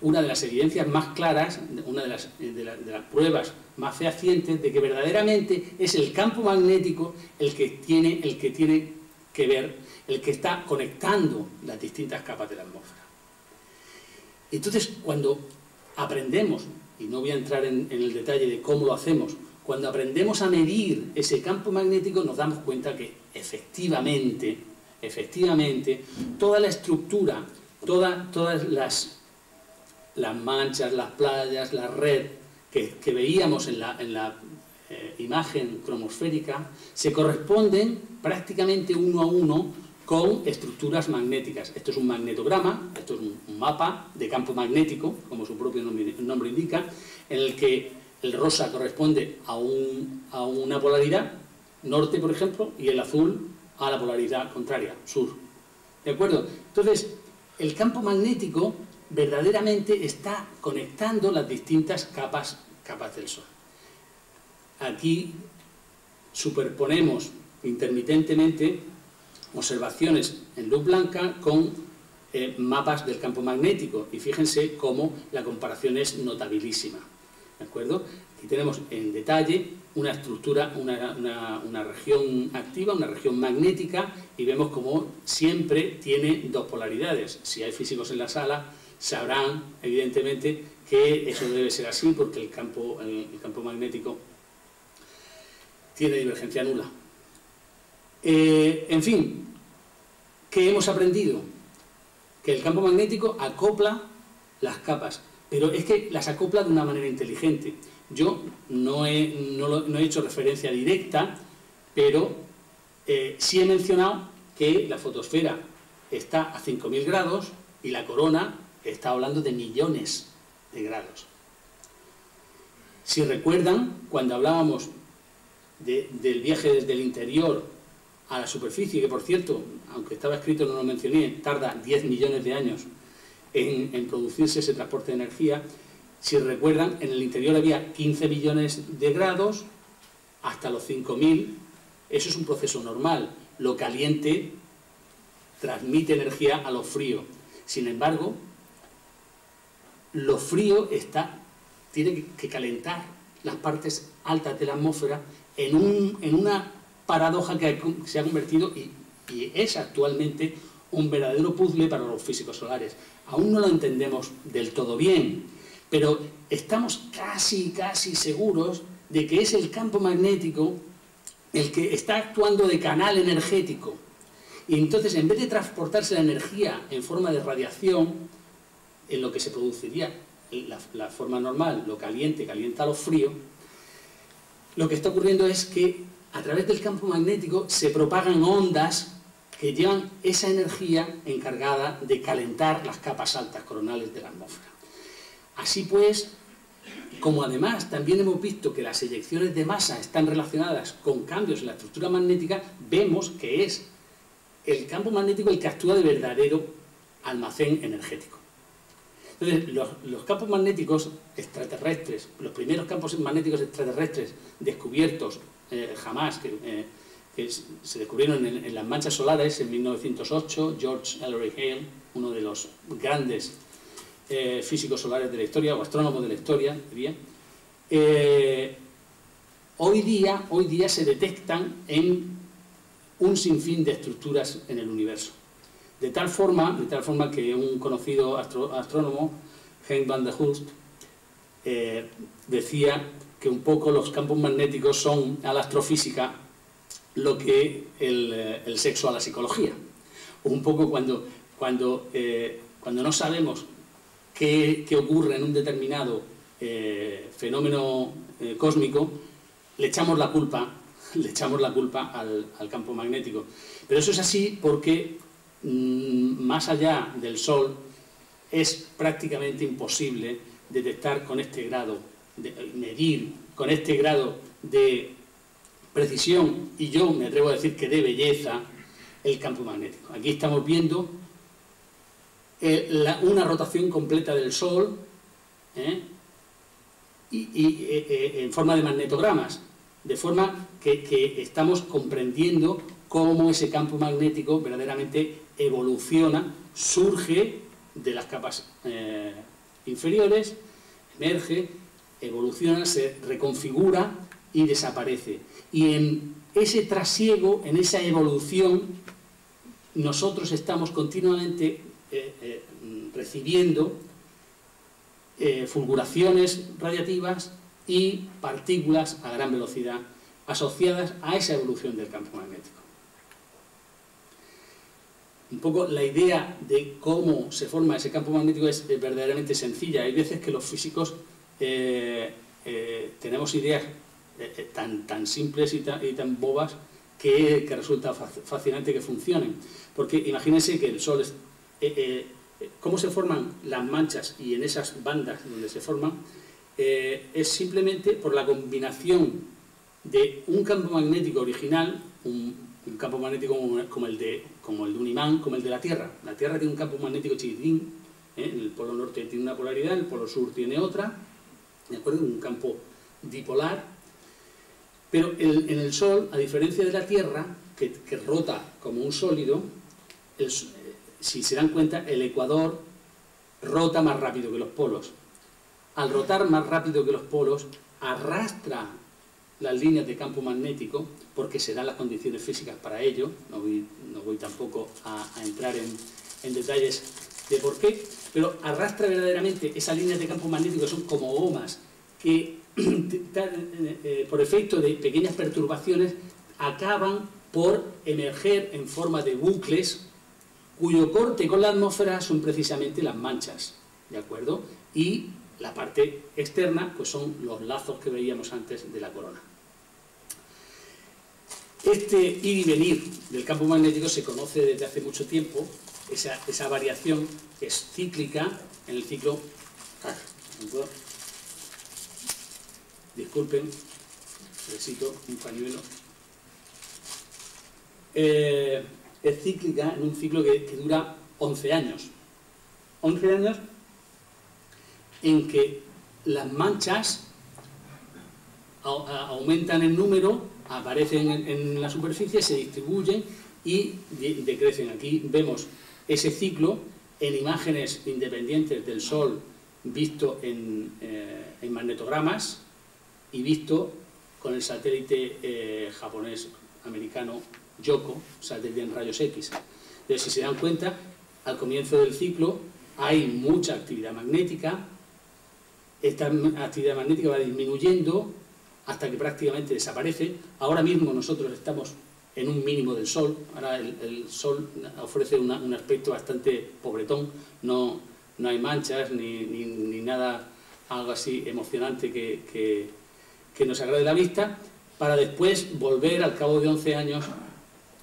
una de las evidencias más claras, una de las pruebas más fehacientes de que verdaderamente es el campo magnético el que tiene que ver, el que está conectando las distintas capas de la atmósfera. Entonces, cuando aprendemos, y no voy a entrar en el detalle de cómo lo hacemos, cuando aprendemos a medir ese campo magnético nos damos cuenta que efectivamente, toda la estructura, todas las manchas, las playas, la red que veíamos en la imagen cromosférica se corresponden prácticamente uno a uno con estructuras magnéticas. Esto es un magnetograma, esto es un mapa de campo magnético, como su propio nombre indica, en el que el rosa corresponde a una polaridad, norte por ejemplo, y el azul a la polaridad contraria, sur. ¿De acuerdo? Entonces, el campo magnético verdaderamente está conectando las distintas capas del Sol. Aquí superponemos intermitentemente observaciones en luz blanca con mapas del campo magnético y fíjense cómo la comparación es notabilísima. ¿De acuerdo? Aquí tenemos en detalle una estructura, una región activa, una región magnética, y vemos cómo siempre tiene dos polaridades. Si hay físicos en la sala sabrán evidentemente que eso debe ser así porque el campo magnético tiene divergencia nula. En fin, ¿qué hemos aprendido? Que el campo magnético acopla las capas, pero es que las acopla de una manera inteligente. Yo no he hecho referencia directa, pero sí he mencionado que la fotosfera está a 5.000 grados y la corona está hablando de millones de grados. Si recuerdan, cuando hablábamos del viaje desde el interior a la superficie, que por cierto, aunque estaba escrito no lo mencioné, tarda 10 millones de años en producirse ese transporte de energía. Si recuerdan, en el interior había 15 millones de grados hasta los 5000. Eso es un proceso normal. Lo caliente transmite energía a lo frío. Sin embargo, lo frío tiene que calentar las partes altas de la atmósfera en una paradoja que se ha convertido y es actualmente un verdadero puzzle para los físicos solares. Aún no lo entendemos del todo bien, pero estamos casi seguros de que es el campo magnético el que está actuando de canal energético. Y entonces, en vez de transportarse la energía en forma de radiación, en lo que se produciría la forma normal, lo caliente calienta lo frío, lo que está ocurriendo es que a través del campo magnético se propagan ondas que llevan esa energía encargada de calentar las capas altas coronales de la atmósfera. Así pues, como además también hemos visto que las eyecciones de masa están relacionadas con cambios en la estructura magnética, vemos que es el campo magnético el que actúa de verdadero almacén energético. Entonces, los campos magnéticos extraterrestres, los primeros campos magnéticos extraterrestres descubiertos jamás, que se descubrieron en las manchas solares en 1908, George Ellery Hale, uno de los grandes físicos solares de la historia, o astrónomos de la historia, diría, hoy día se detectan en un sinfín de estructuras en el universo. De tal forma que un conocido astrónomo, Hein van der Hulst, decía que un poco los campos magnéticos son a la astrofísica lo que el sexo a la psicología. Un poco cuando no sabemos qué ocurre en un determinado fenómeno cósmico, le echamos la culpa al campo magnético. Pero eso es así porque más allá del Sol es prácticamente imposible detectar con este grado, medir con este grado de precisión, y yo me atrevo a decir que de belleza, el campo magnético. Aquí estamos viendo una rotación completa del Sol en forma de magnetogramas, de forma que estamos comprendiendo cómo ese campo magnético verdaderamente evoluciona, surge de las capas inferiores, emerge, evoluciona, se reconfigura y desaparece. Y en ese trasiego, en esa evolución, nosotros estamos continuamente recibiendo fulguraciones radiativas y partículas a gran velocidad asociadas a esa evolución del campo magnético. Un poco la idea de cómo se forma ese campo magnético es verdaderamente sencilla. Hay veces que los físicos tenemos ideas tan simples y tan bobas que resulta fascinante que funcionen. Porque imagínense que el Sol es... cómo se forman las manchas y en esas bandas donde se forman es simplemente por la combinación de un campo magnético original, un campo magnético como el de un imán, como el de la Tierra. La Tierra tiene un campo magnético chiquitín, en el polo norte tiene una polaridad, en el polo sur tiene otra, ¿de acuerdo? Un campo dipolar. Pero en el Sol, a diferencia de la Tierra, que rota como un sólido, si se dan cuenta, el ecuador rota más rápido que los polos. Al rotar más rápido que los polos, arrastra las líneas de campo magnético, porque se dan las condiciones físicas para ello. No voy tampoco a entrar en detalles de por qué, pero arrastra verdaderamente esas líneas de campo magnético que son como gomas, que por efecto de pequeñas perturbaciones acaban por emerger en forma de bucles cuyo corte con la atmósfera son precisamente las manchas, ¿de acuerdo? Y la parte externa pues son los lazos que veíamos antes de la corona. Este ir y venir del campo magnético se conoce desde hace mucho tiempo, esa variación que es cíclica en el ciclo... Disculpen, necesito un pañuelo. es cíclica en un ciclo que dura 11 años. 11 años en que las manchas aumentan en número, aparecen en la superficie, se distribuyen y decrecen. Aquí vemos ese ciclo en imágenes independientes del Sol visto en magnetogramas y visto con el satélite japonés-americano Yohkoh, satélite en rayos X. Entonces, si se dan cuenta, al comienzo del ciclo hay mucha actividad magnética. Esta actividad magnética va disminuyendo hasta que prácticamente desaparece. Ahora mismo nosotros estamos en un mínimo del Sol. Ahora el Sol ofrece un aspecto bastante pobretón, no hay manchas ni nada, algo así emocionante que nos agrade la vista, para después volver al cabo de 11 años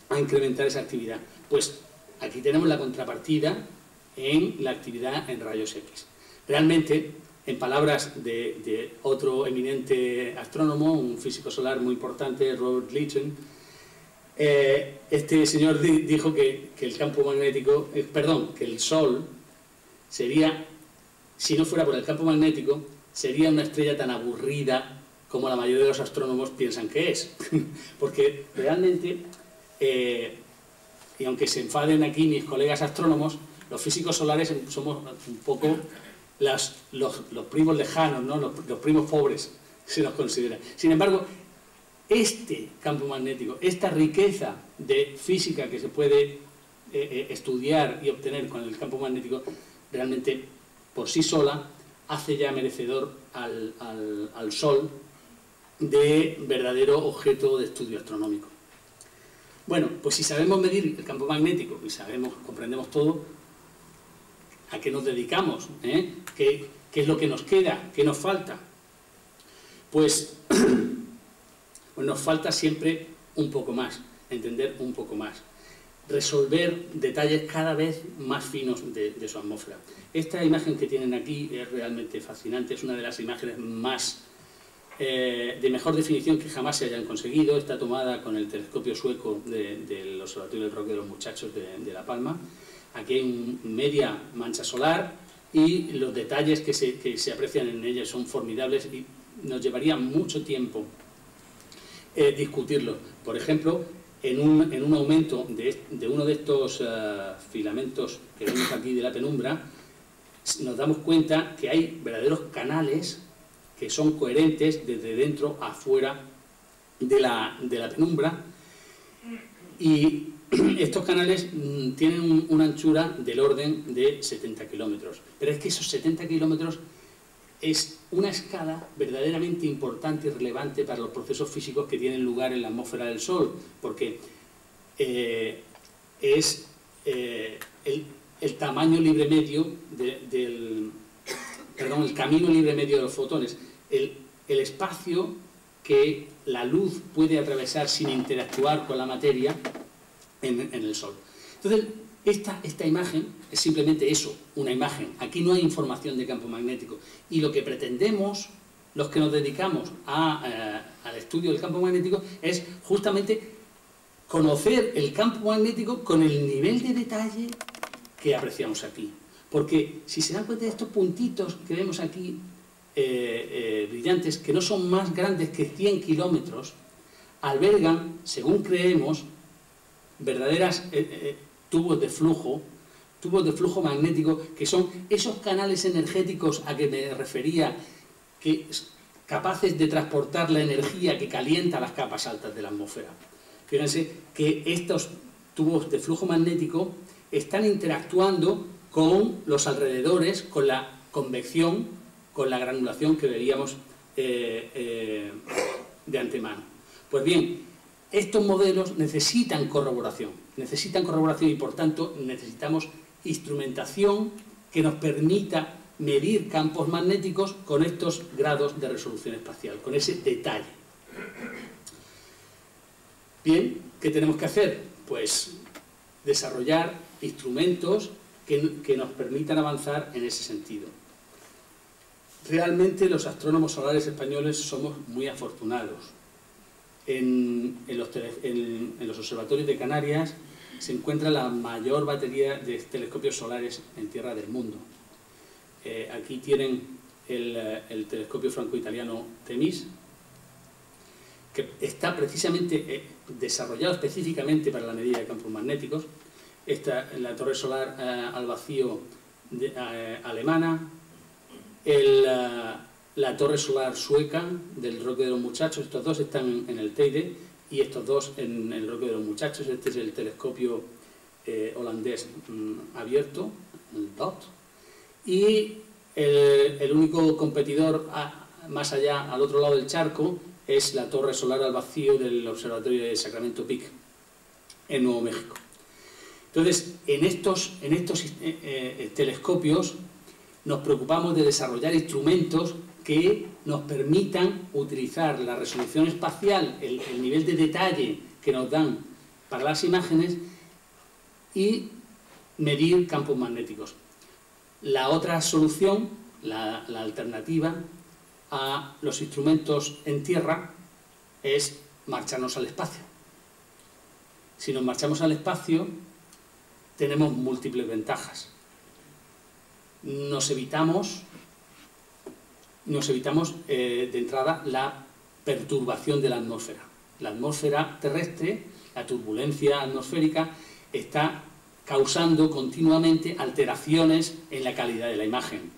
a incrementar esa actividad. Pues aquí tenemos la contrapartida en la actividad en rayos X. Realmente, en palabras de otro eminente astrónomo, un físico solar muy importante, Robert Leitchen, este señor dijo que el campo magnético, que el Sol sería, si no fuera por el campo magnético, sería una estrella tan aburrida como la mayoría de los astrónomos piensan que es. Porque realmente, y aunque se enfaden aquí mis colegas astrónomos, los físicos solares somos un poco los primos lejanos, ¿no? los primos pobres, se nos considera. Sin embargo, este campo magnético, esta riqueza de física que se puede estudiar y obtener con el campo magnético, realmente por sí sola hace ya merecedor al Sol de verdadero objeto de estudio astronómico. Bueno, pues si sabemos medir el campo magnético y comprendemos todo, ¿a qué nos dedicamos? ¿Qué es lo que nos queda? ¿Qué nos falta? Pues nos falta siempre un poco más, entender un poco más, resolver detalles cada vez más finos de su atmósfera. Esta imagen que tienen aquí es realmente fascinante, es una de las imágenes más de mejor definición que jamás se hayan conseguido. Está tomada con el telescopio sueco del Observatorio del Roque de los Muchachos de La Palma. Aquí hay media mancha solar y los detalles que se aprecian en ella son formidables y nos llevaría mucho tiempo discutirlo. Por ejemplo, en un aumento de uno de estos filamentos que vemos aquí de la penumbra, nos damos cuenta que hay verdaderos canales que son coherentes desde dentro a fuera de la penumbra, y estos canales tienen una anchura del orden de 70 kilómetros. Pero es que esos 70 kilómetros es una escala verdaderamente importante y relevante para los procesos físicos que tienen lugar en la atmósfera del Sol, porque es el tamaño libre medio el camino libre medio de los fotones, el espacio que la luz puede atravesar sin interactuar con la materia en el Sol. Entonces, esta imagen es simplemente eso, una imagen. Aquí no hay información de campo magnético. Y lo que pretendemos, los que nos dedicamos al estudio del campo magnético, es justamente conocer el campo magnético con el nivel de detalle que apreciamos aquí. Porque si se dan cuenta de estos puntitos que vemos aquí, brillantes, que no son más grandes que 100 kilómetros, albergan, según creemos, verdaderas tubos de flujo magnético, que son esos canales energéticos a que me refería, que capaces de transportar la energía que calienta las capas altas de la atmósfera. Fíjense que estos tubos de flujo magnético están interactuando con los alrededores, con la convección, con la granulación que veríamos de antemano. Pues bien, estos modelos necesitan corroboración y por tanto necesitamos instrumentación que nos permita medir campos magnéticos con estos grados de resolución espacial, con ese detalle. Bien, ¿qué tenemos que hacer? Pues desarrollar instrumentos que nos permitan avanzar en ese sentido. Realmente los astrónomos solares españoles somos muy afortunados. en los observatorios de Canarias se encuentra la mayor batería de telescopios solares en tierra del mundo. Aquí tienen el telescopio franco-italiano Temis, que está precisamente desarrollado específicamente para la medida de campos magnéticos. La torre solar al vacío alemana, la torre solar sueca del Roque de los Muchachos. Estos dos están en el Teide y estos dos en el Roque de los Muchachos. Este es el telescopio holandés abierto, el DOT, y el único competidor más allá, al otro lado del charco, es la torre solar al vacío del observatorio de Sacramento Peak en Nuevo México. Entonces, en estos telescopios nos preocupamos de desarrollar instrumentos que nos permitan utilizar la resolución espacial, el nivel de detalle que nos dan para las imágenes y medir campos magnéticos. La otra solución, la alternativa a los instrumentos en tierra, es marcharnos al espacio. Si nos marchamos al espacio, tenemos múltiples ventajas. Nos evitamos de entrada la perturbación de la atmósfera. La atmósfera terrestre, la turbulencia atmosférica, está causando continuamente alteraciones en la calidad de la imagen,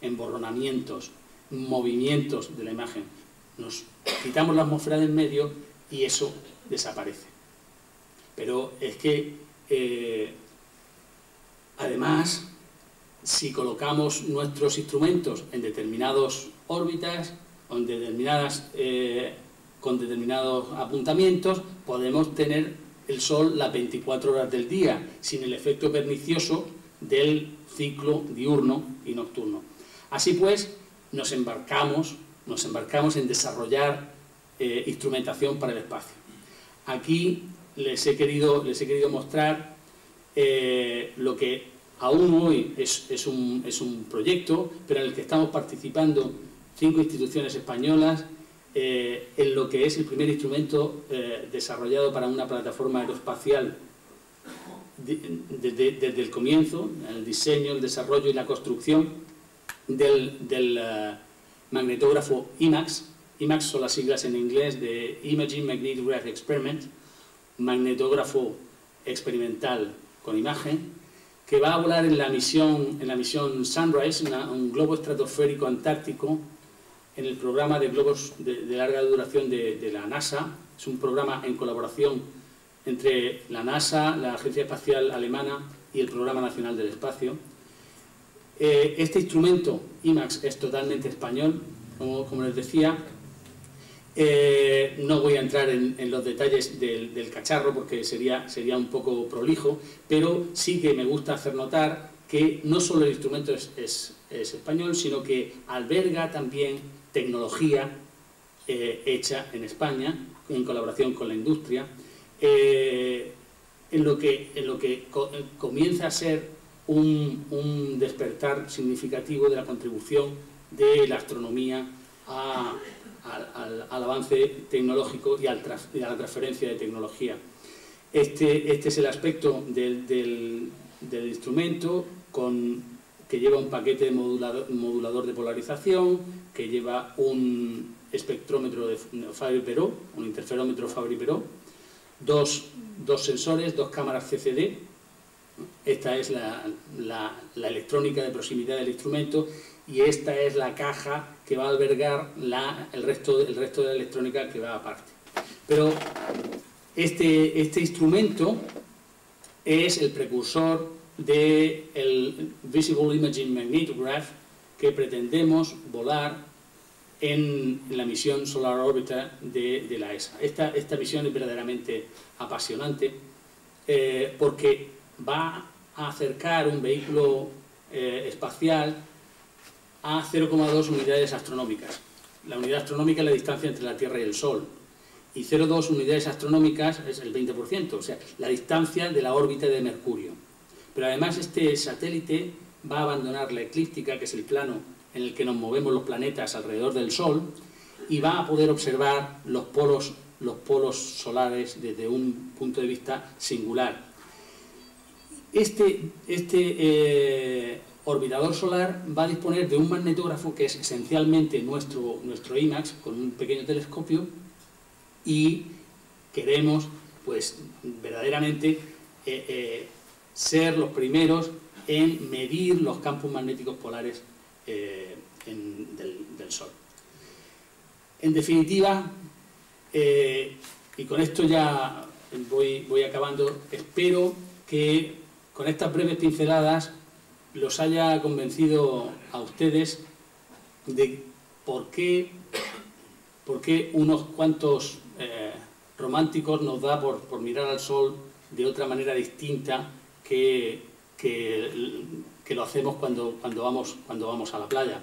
emborronamientos, movimientos de la imagen. Nos quitamos la atmósfera del medio y eso desaparece. Pero es que, además, si colocamos nuestros instrumentos en determinadas órbitas, o en con determinados apuntamientos, podemos tener el Sol las 24 horas del día, sin el efecto pernicioso del ciclo diurno y nocturno. Así pues, nos embarcamos en desarrollar instrumentación para el espacio. Aquí les he querido mostrar lo que aún hoy es un proyecto, pero en el que estamos participando 5 instituciones españolas, en lo que es el primer instrumento desarrollado para una plataforma aeroespacial desde el comienzo, el diseño, el desarrollo y la construcción del magnetógrafo IMAX. IMAX son las siglas en inglés de Imaging Magnetograph Experiment, magnetógrafo experimental con imagen, que va a volar en la misión Sunrise, un globo estratosférico antártico, en el programa de globos de larga duración de la NASA. Es un programa en colaboración entre la NASA, la Agencia Espacial Alemana y el Programa Nacional del Espacio. Este instrumento, IMAX, es totalmente español, como les decía. No voy a entrar en los detalles del cacharro porque sería un poco prolijo, pero sí que me gusta hacer notar que no solo el instrumento es español, sino que alberga también tecnología hecha en España, en colaboración con la industria, en lo que comienza a ser un despertar significativo de la contribución de la astronomía al avance tecnológico y a la transferencia de tecnología. Este es el aspecto del instrumento, que lleva un paquete modulador de polarización, que lleva un espectrómetro de Fabry-Perot, un interferómetro Fabry-Perot, dos sensores, 2 cámaras CCD. Esta es la electrónica de proximidad del instrumento, y esta es la caja que va a albergar el resto de la electrónica que va aparte. Pero este instrumento es el precursor del Visible Imaging Magnetograph que pretendemos volar en la misión Solar Orbiter de la ESA. Esta misión es verdaderamente apasionante porque va a acercar un vehículo espacial a 0,2 unidades astronómicas. La unidad astronómica es la distancia entre la Tierra y el Sol, y 0,2 unidades astronómicas es el 20%, o sea, la distancia de la órbita de Mercurio. Pero además este satélite va a abandonar la eclíptica, que es el plano en el que nos movemos los planetas alrededor del Sol, y va a poder observar los polos los polos solares desde un punto de vista singular. Este orbitador solar va a disponer de un magnetógrafo que es esencialmente nuestro IMAX, con un pequeño telescopio, y queremos pues verdaderamente ser los primeros en medir los campos magnéticos polares del Sol. En definitiva, y con esto ya voy acabando, espero que con estas breves pinceladas los haya convencido a ustedes de por qué unos cuantos románticos nos da por mirar al Sol de otra manera distinta que lo hacemos cuando vamos a la playa.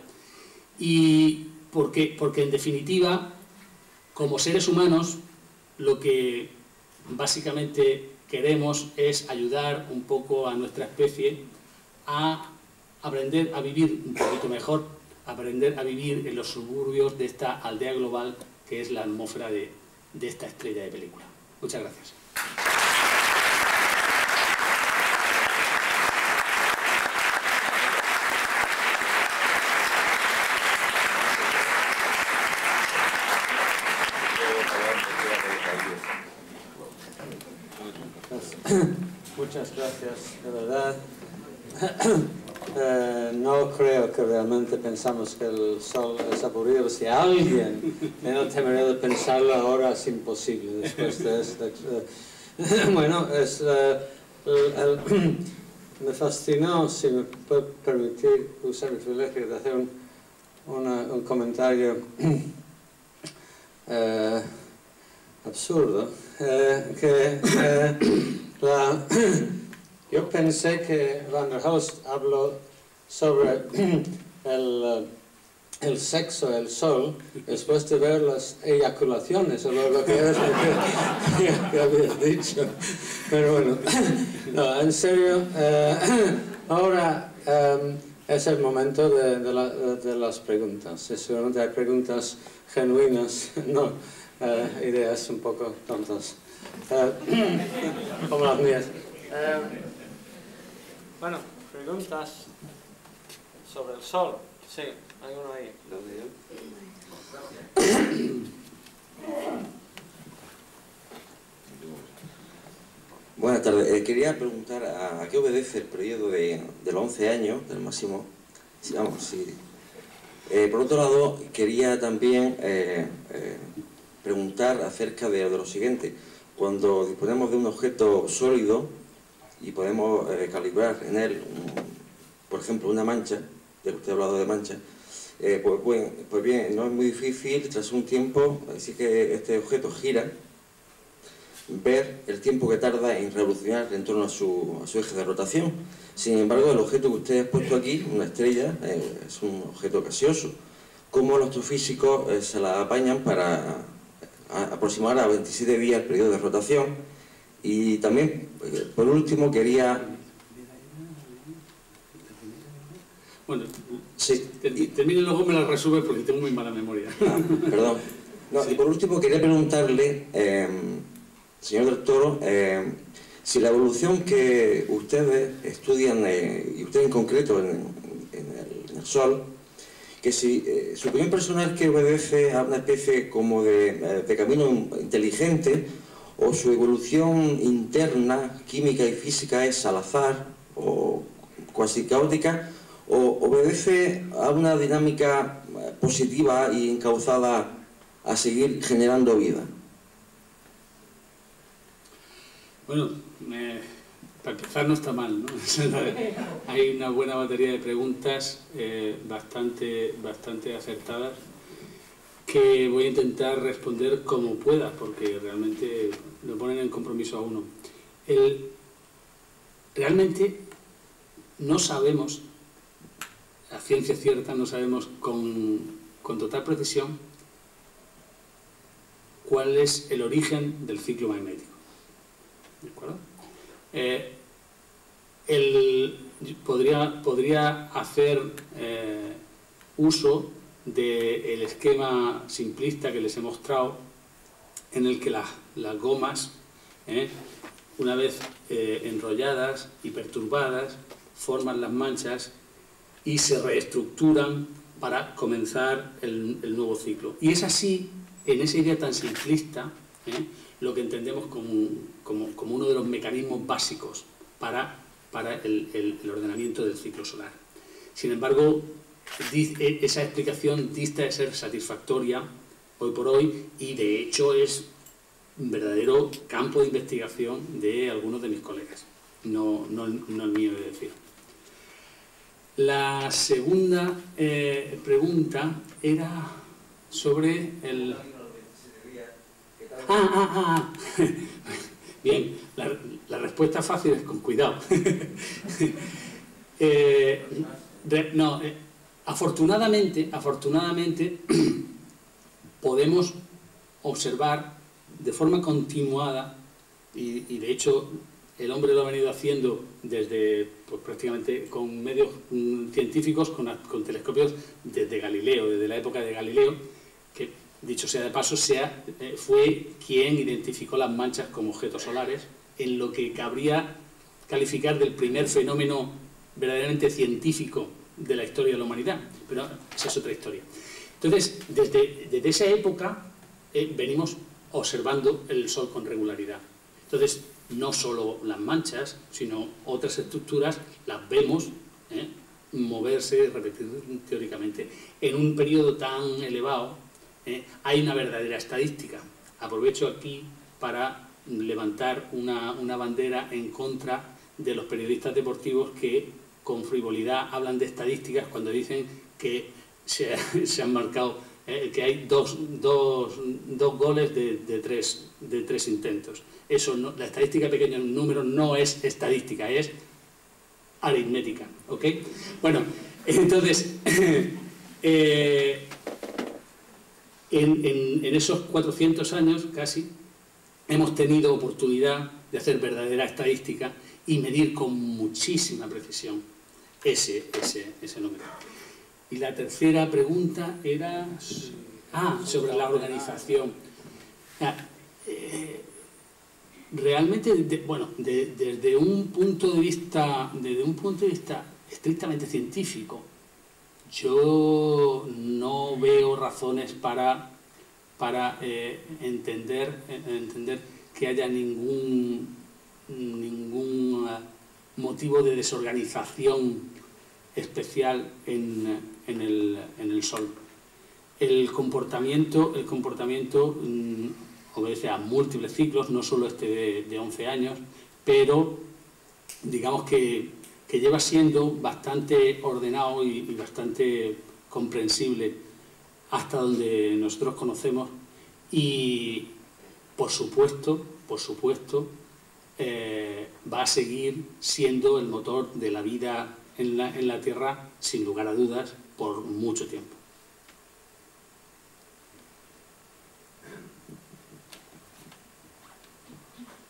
Y porque en definitiva, como seres humanos, lo que básicamente queremos es ayudar un poco a nuestra especie a aprender a vivir un poquito mejor, aprender a vivir en los suburbios de esta aldea global que es la atmósfera de esta estrella de película. Muchas gracias. Muchas gracias, de verdad. No creo que realmente pensamos que el Sol es aburrido. Si alguien tiene la temeridad de pensarlo ahora, es imposible. Después de esto, bueno, me fascinó, si me puedo permitir usar mi privilegio de hacer un comentario absurdo, yo pensé que Van der Hulst habló sobre el sexo del Sol después de ver las eyaculaciones, o lo que es que habías dicho. Pero bueno, no, en serio, ahora es el momento de las preguntas. Seguramente hay preguntas genuinas, no ideas un poco tontas, como las mías. Bueno, preguntas sobre el Sol. Sí, hay uno ahí. Buenas tardes. Quería preguntar a qué obedece el periodo de los 11 años, del máximo. Sí, vamos, sí. Por otro lado, quería también preguntar acerca de lo siguiente. Cuando disponemos de un objeto sólido y podemos calibrar en él, por ejemplo, una mancha, ya que usted ha hablado de mancha, pues bien, no es muy difícil, tras un tiempo, así que este objeto gira, ver el tiempo que tarda en revolucionar en torno a su eje de rotación. Sin embargo, el objeto que usted ha puesto aquí, una estrella, es un objeto gaseoso. ¿Cómo los astrofísicos se la apañan para aproximar a 27 días el periodo de rotación? Y también, por último, quería... Bueno, sí, termine luego me la resume porque tengo muy mala memoria. Perdón. No, sí. Y por último quería preguntarle, señor del Toro, si la evolución que ustedes estudian, y usted en concreto en el Sol, que si su opinión personal que obedece a una especie como de camino inteligente, o su evolución interna, química y física es al azar o cuasi caótica, o obedece a una dinámica positiva y encauzada a seguir generando vida. Bueno, para empezar no está mal, ¿no? Hay una buena batería de preguntas bastante acertadas que voy a intentar responder como pueda, porque realmente lo ponen en compromiso a uno. Realmente no sabemos, a ciencia cierta, no sabemos con total precisión cuál es el origen del ciclo magnético. ¿De acuerdo? Podría hacer uso del esquema simplista que les he mostrado en el que las gomas, una vez enrolladas y perturbadas, forman las manchas y se reestructuran para comenzar el nuevo ciclo. Y es así, en esa idea tan simplista, lo que entendemos como uno de los mecanismos básicos para el ordenamiento del ciclo solar. Sin embargo, esa explicación dista de ser satisfactoria hoy por hoy, y de hecho es un verdadero campo de investigación de algunos de mis colegas, no el mío, de decir. La segunda pregunta era sobre el... Bien, la respuesta fácil es con cuidado. Afortunadamente podemos observar de forma continuada, y de hecho el hombre lo ha venido haciendo desde, pues, prácticamente con medios científicos, con telescopios desde Galileo, desde la época de Galileo, que, dicho sea de paso, fue quien identificó las manchas como objetos solares, en lo que cabría calificar del primer fenómeno verdaderamente científico de la historia de la humanidad, pero esa es otra historia. Entonces, desde esa época venimos observando el Sol con regularidad. Entonces, no solo las manchas, sino otras estructuras las vemos moverse, repetir teóricamente. En un periodo tan elevado hay una verdadera estadística. Aprovecho aquí para levantar una bandera en contra de los periodistas deportivos que con frivolidad hablan de estadísticas cuando dicen que se han marcado, que hay dos goles de tres intentos. Eso no, la estadística de pequeños números no es estadística, es aritmética, ¿ok? Bueno, entonces, en esos 400 años casi hemos tenido oportunidad de hacer verdadera estadística y medir con muchísima precisión ese número. Y la tercera pregunta era sobre la organización. Realmente, desde un punto de vista estrictamente científico, yo no veo razones para entender que haya ningún motivo de desorganización especial en el Sol. El comportamiento obedece a múltiples ciclos, no solo este de 11 años, pero digamos que lleva siendo bastante ordenado y bastante comprensible hasta donde nosotros conocemos, y por supuesto va a seguir siendo el motor de la vida en la Tierra, sin lugar a dudas, por mucho tiempo.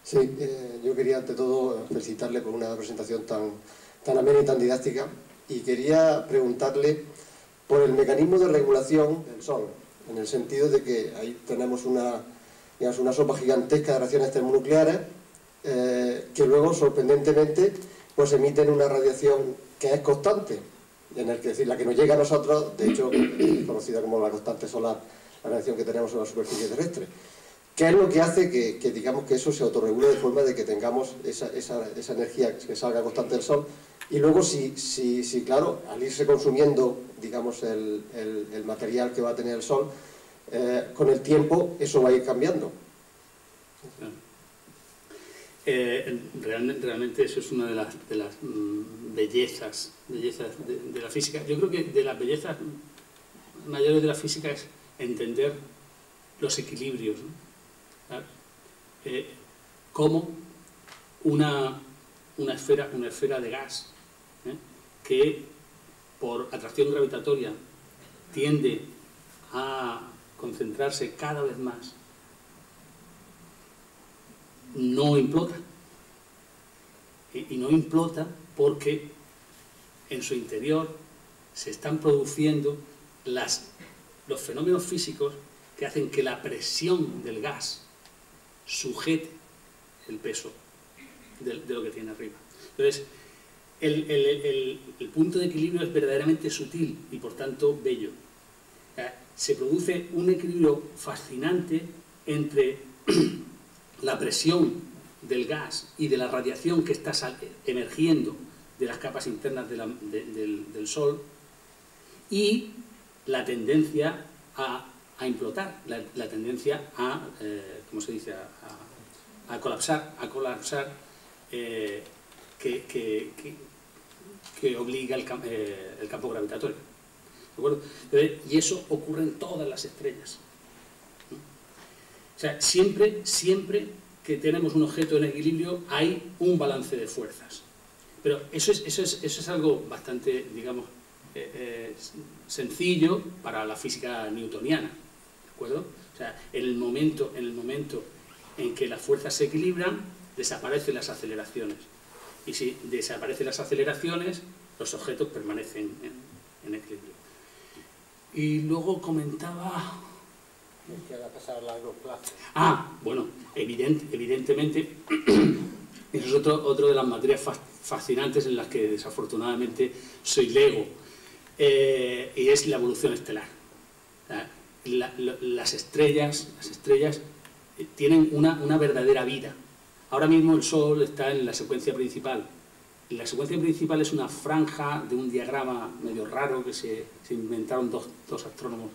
Sí, yo quería ante todo felicitarle por una presentación tan amena y tan didáctica, y quería preguntarle por el mecanismo de regulación del Sol, en el sentido de que ahí tenemos una sopa gigantesca de reacciones termonucleares que luego, sorprendentemente, pues emiten una radiación que es constante, en el que, es decir, la que nos llega a nosotros, de hecho, conocida como la constante solar, la radiación que tenemos en la superficie terrestre. ¿Qué es lo que hace que digamos que eso se autorregule de forma de que tengamos esa energía que salga constante del Sol? Y luego, si claro, al irse consumiendo, digamos, el material que va a tener el Sol, con el tiempo eso va a ir cambiando. Realmente eso es una de las bellezas de la física. Yo creo que de las bellezas mayores de la física es entender los equilibrios, ¿no? Cómo una esfera de gas que por atracción gravitatoria tiende a concentrarse cada vez más, no implota. Y no implota porque en su interior se están produciendo los fenómenos físicos que hacen que la presión del gas sujete el peso de lo que tiene arriba. Entonces, el punto de equilibrio es verdaderamente sutil y por tanto bello. Se produce un equilibrio fascinante entre la presión del gas y de la radiación que está emergiendo de las capas internas del Sol y la tendencia a implotar, la tendencia a, ¿cómo se dice?, a colapsar, que obliga el campo gravitatorio. ¿De acuerdo? Y eso ocurre en todas las estrellas. O sea, siempre que tenemos un objeto en equilibrio hay un balance de fuerzas. Pero eso es algo bastante, digamos, sencillo para la física newtoniana. ¿De acuerdo? O sea, en el momento en que las fuerzas se equilibran, desaparecen las aceleraciones. Y si desaparecen las aceleraciones, los objetos permanecen en equilibrio. Y luego comentaba... que va a pasar a largo plazo. Bueno, evidentemente, eso es otro de las materias fascinantes en las que desafortunadamente soy lego, y es la evolución estelar. Las estrellas tienen una verdadera vida. Ahora mismo el Sol está en la secuencia principal. Y la secuencia principal es una franja de un diagrama medio raro que se inventaron dos astrónomos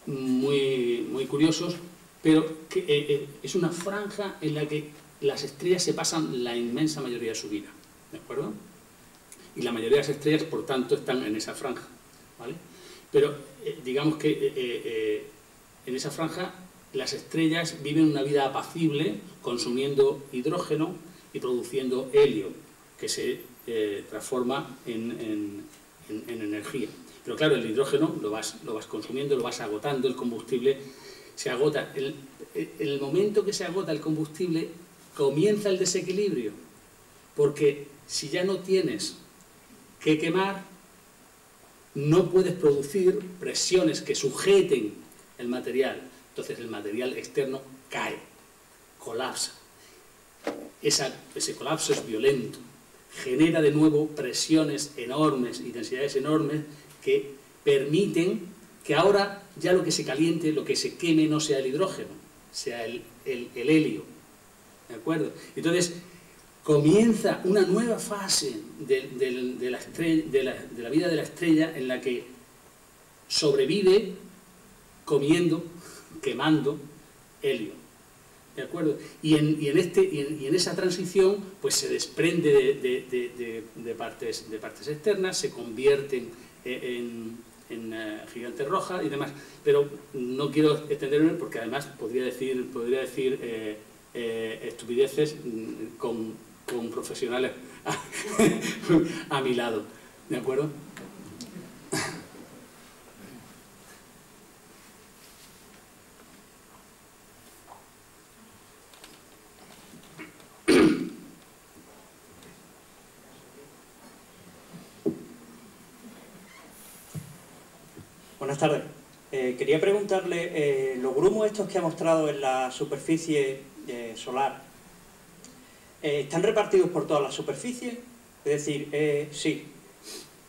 muy curiosos, pero que es una franja en la que las estrellas se pasan la inmensa mayoría de su vida, ¿de acuerdo? Y la mayoría de las estrellas, por tanto, están en esa franja, ¿vale? Pero digamos que en esa franja las estrellas viven una vida apacible, consumiendo hidrógeno y produciendo helio, que se transforma en energía. Pero claro, el hidrógeno lo vas consumiendo, lo vas agotando, el combustible se agota. El momento que se agota el combustible, comienza el desequilibrio, porque si ya no tienes que quemar, no puedes producir presiones que sujeten el material. Entonces el material externo cae, colapsa. Ese colapso es violento, genera de nuevo presiones enormes y densidades enormes que permiten que ahora ya lo que se caliente, lo que se queme no sea el hidrógeno, sea el helio. ¿De acuerdo? Entonces comienza una nueva fase de la vida de la estrella en la que sobrevive comiendo, quemando helio. ¿De acuerdo? Y en esa transición pues se desprende de partes externas, se convierten en gigante roja y demás. Pero no quiero extenderme porque además podría decir estupideces con profesionales a mi lado. ¿De acuerdo? Buenas tardes. Quería preguntarle, los grumos estos que ha mostrado en la superficie solar, ¿están repartidos por toda la superficie? Es decir, sí.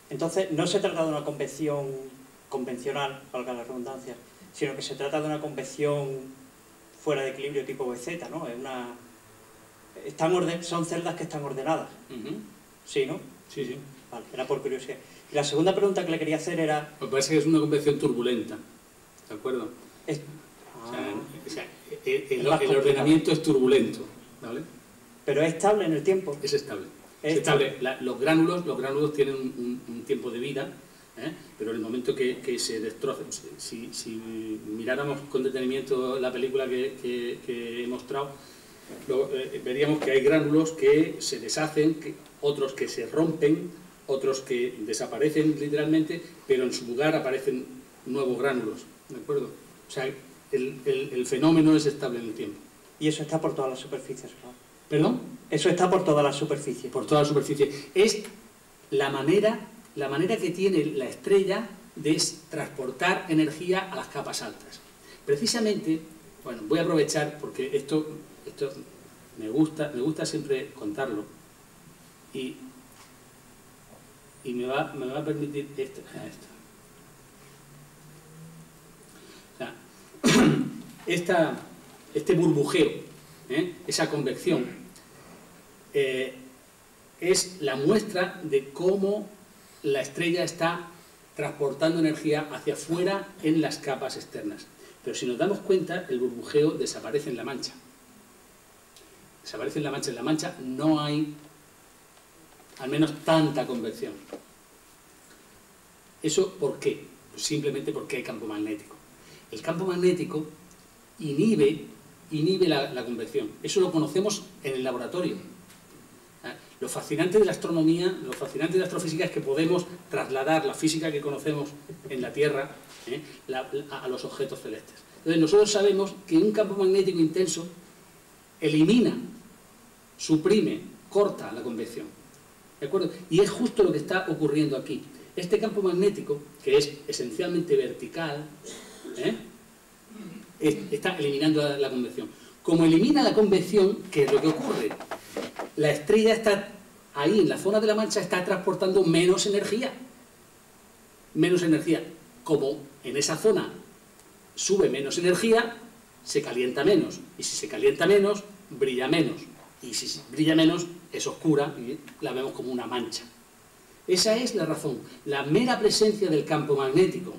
Entonces, no se trata de una convección convencional, valga la redundancia, sino que se trata de una convección fuera de equilibrio tipo BZ, ¿no? Son celdas que están ordenadas. Sí, ¿no? Sí, sí. Vale, era por curiosidad. Y la segunda pregunta que le quería hacer era... Me parece que es una convección turbulenta, ¿de acuerdo? El ordenamiento es turbulento, ¿vale? Pero es estable en el tiempo. Es estable. Es estable. Los gránulos tienen un tiempo de vida, pero en el momento que se destrozan, si miráramos con detenimiento la película que he mostrado, veríamos que hay gránulos que se deshacen, otros que se rompen, otros que desaparecen literalmente, pero en su lugar aparecen nuevos gránulos, ¿de acuerdo? O sea, el fenómeno es estable en el tiempo. Y eso está por todas las superficies, ¿no? ¿Perdón? Eso está por toda la superficie. Por toda la superficie. Es la manera que tiene la estrella de transportar energía a las capas altas. Precisamente Bueno, voy a aprovechar porque esto me gusta siempre contarlo y me va a permitir esto. O sea, este burbujeo, esa convección, es la muestra de cómo la estrella está transportando energía hacia afuera en las capas externas. Pero si nos damos cuenta, el burbujeo desaparece en la mancha. Desaparece en la mancha. En la mancha no hay, al menos, tanta convección. ¿Eso por qué? Pues simplemente porque hay campo magnético. El campo magnético inhibe la convección. Eso lo conocemos en el laboratorio. Lo fascinante de la astronomía, lo fascinante de la astrofísica es que podemos trasladar la física que conocemos en la Tierra a los objetos celestes. Entonces nosotros sabemos que un campo magnético intenso elimina, suprime, corta la convección. ¿De acuerdo? Y es justo lo que está ocurriendo aquí. Este campo magnético, que es esencialmente vertical, está eliminando la convección. Como elimina la convección, ¿qué es lo que ocurre? La estrella está ahí, en la zona de la mancha, está transportando menos energía. Menos energía. Como en esa zona sube menos energía, se calienta menos. Y si se calienta menos, brilla menos. Y si brilla menos, es oscura y la vemos como una mancha. Esa es la razón. La mera presencia del campo magnético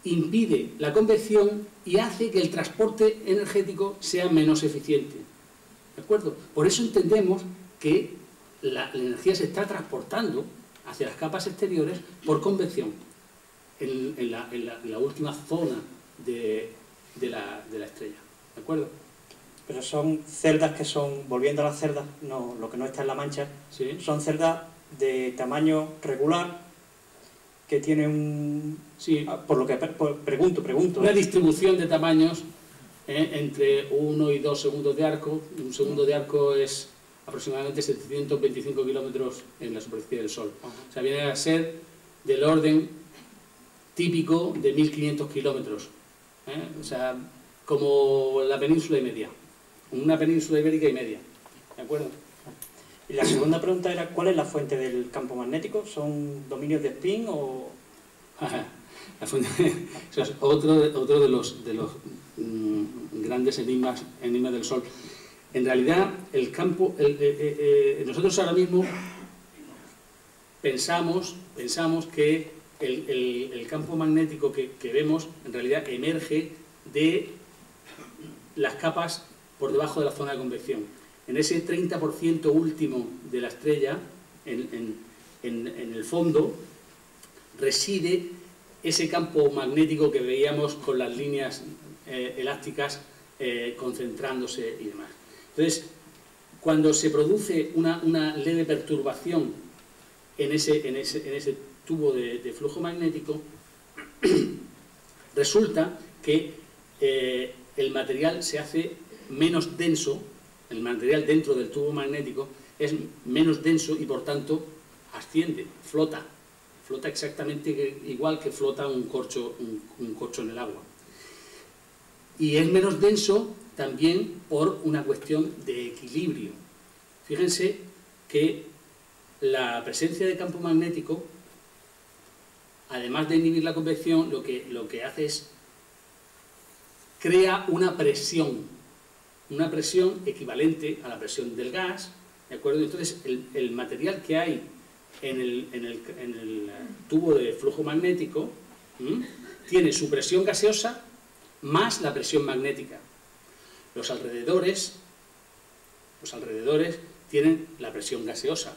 impide la convección y hace que el transporte energético sea menos eficiente. ¿De acuerdo? Por eso entendemos que la energía se está transportando hacia las capas exteriores por convección en la última zona de la estrella. ¿De acuerdo? Pero son celdas que son, volviendo a las celdas, no, lo que no está en la mancha, ¿Sí? son celdas de tamaño regular que tienen Sí. Por lo que pregunto. Una distribución de tamaños entre 1 y 2 segundos de arco. Un segundo de arco es aproximadamente 725 kilómetros en la superficie del Sol. O sea, viene a ser del orden típico de 1500 kilómetros. O sea, como la península y media. Una península ibérica y media. ¿De acuerdo? Y la segunda pregunta era, ¿cuál es la fuente del campo magnético? ¿Son dominios de spin o...? La fuente, eso es otro de los grandes enigmas del Sol. En realidad, el campo... nosotros ahora mismo pensamos que el campo magnético que vemos, en realidad, emerge de las capas por debajo de la zona de convección. En ese 30% último de la estrella, en el fondo, reside ese campo magnético que veíamos con las líneas elásticas concentrándose y demás. Entonces, cuando se produce una leve perturbación en ese tubo de flujo magnético, resulta que el material se hace menos denso. El material dentro del tubo magnético es menos denso y por tanto asciende, flota exactamente igual que flota un corcho en el agua. Y es menos denso también por una cuestión de equilibrio. Fíjense que la presencia de campo magnético, además de inhibir la convección, lo que hace es crea una presión equivalente a la presión del gas, ¿de acuerdo? Entonces, el material que hay en el tubo de flujo magnético tiene su presión gaseosa más la presión magnética. Los alrededores tienen la presión gaseosa.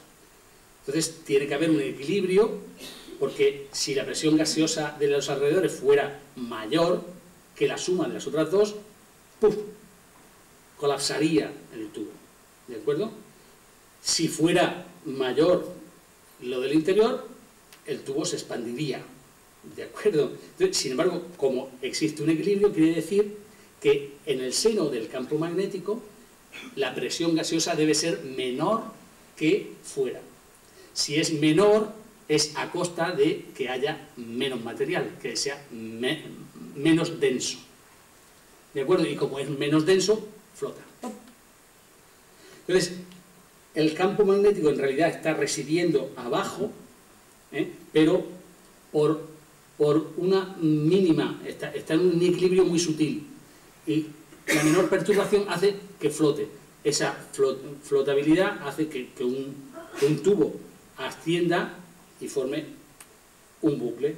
Entonces, tiene que haber un equilibrio, porque si la presión gaseosa de los alrededores fuera mayor que la suma de las otras dos, ¡puf!, colapsaría el tubo, ¿de acuerdo? Si fuera mayor lo del interior, el tubo se expandiría, ¿de acuerdo? Entonces, sin embargo, como existe un equilibrio, quiere decir que en el seno del campo magnético la presión gaseosa debe ser menor que fuera. Si es menor, es a costa de que haya menos material, que sea menos denso. ¿De acuerdo? Y como es menos denso, flota. Entonces, el campo magnético en realidad está residiendo abajo, pero por una mínima, está en un equilibrio muy sutil. Y la menor perturbación hace que flote. Esa flotabilidad hace que un tubo ascienda y forme un bucle.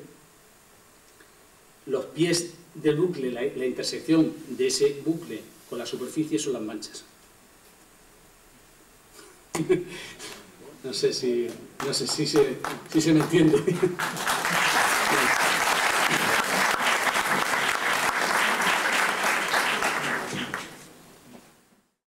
Los pies del bucle, la intersección de ese bucle con la superficie son las manchas. No sé si se me entiende.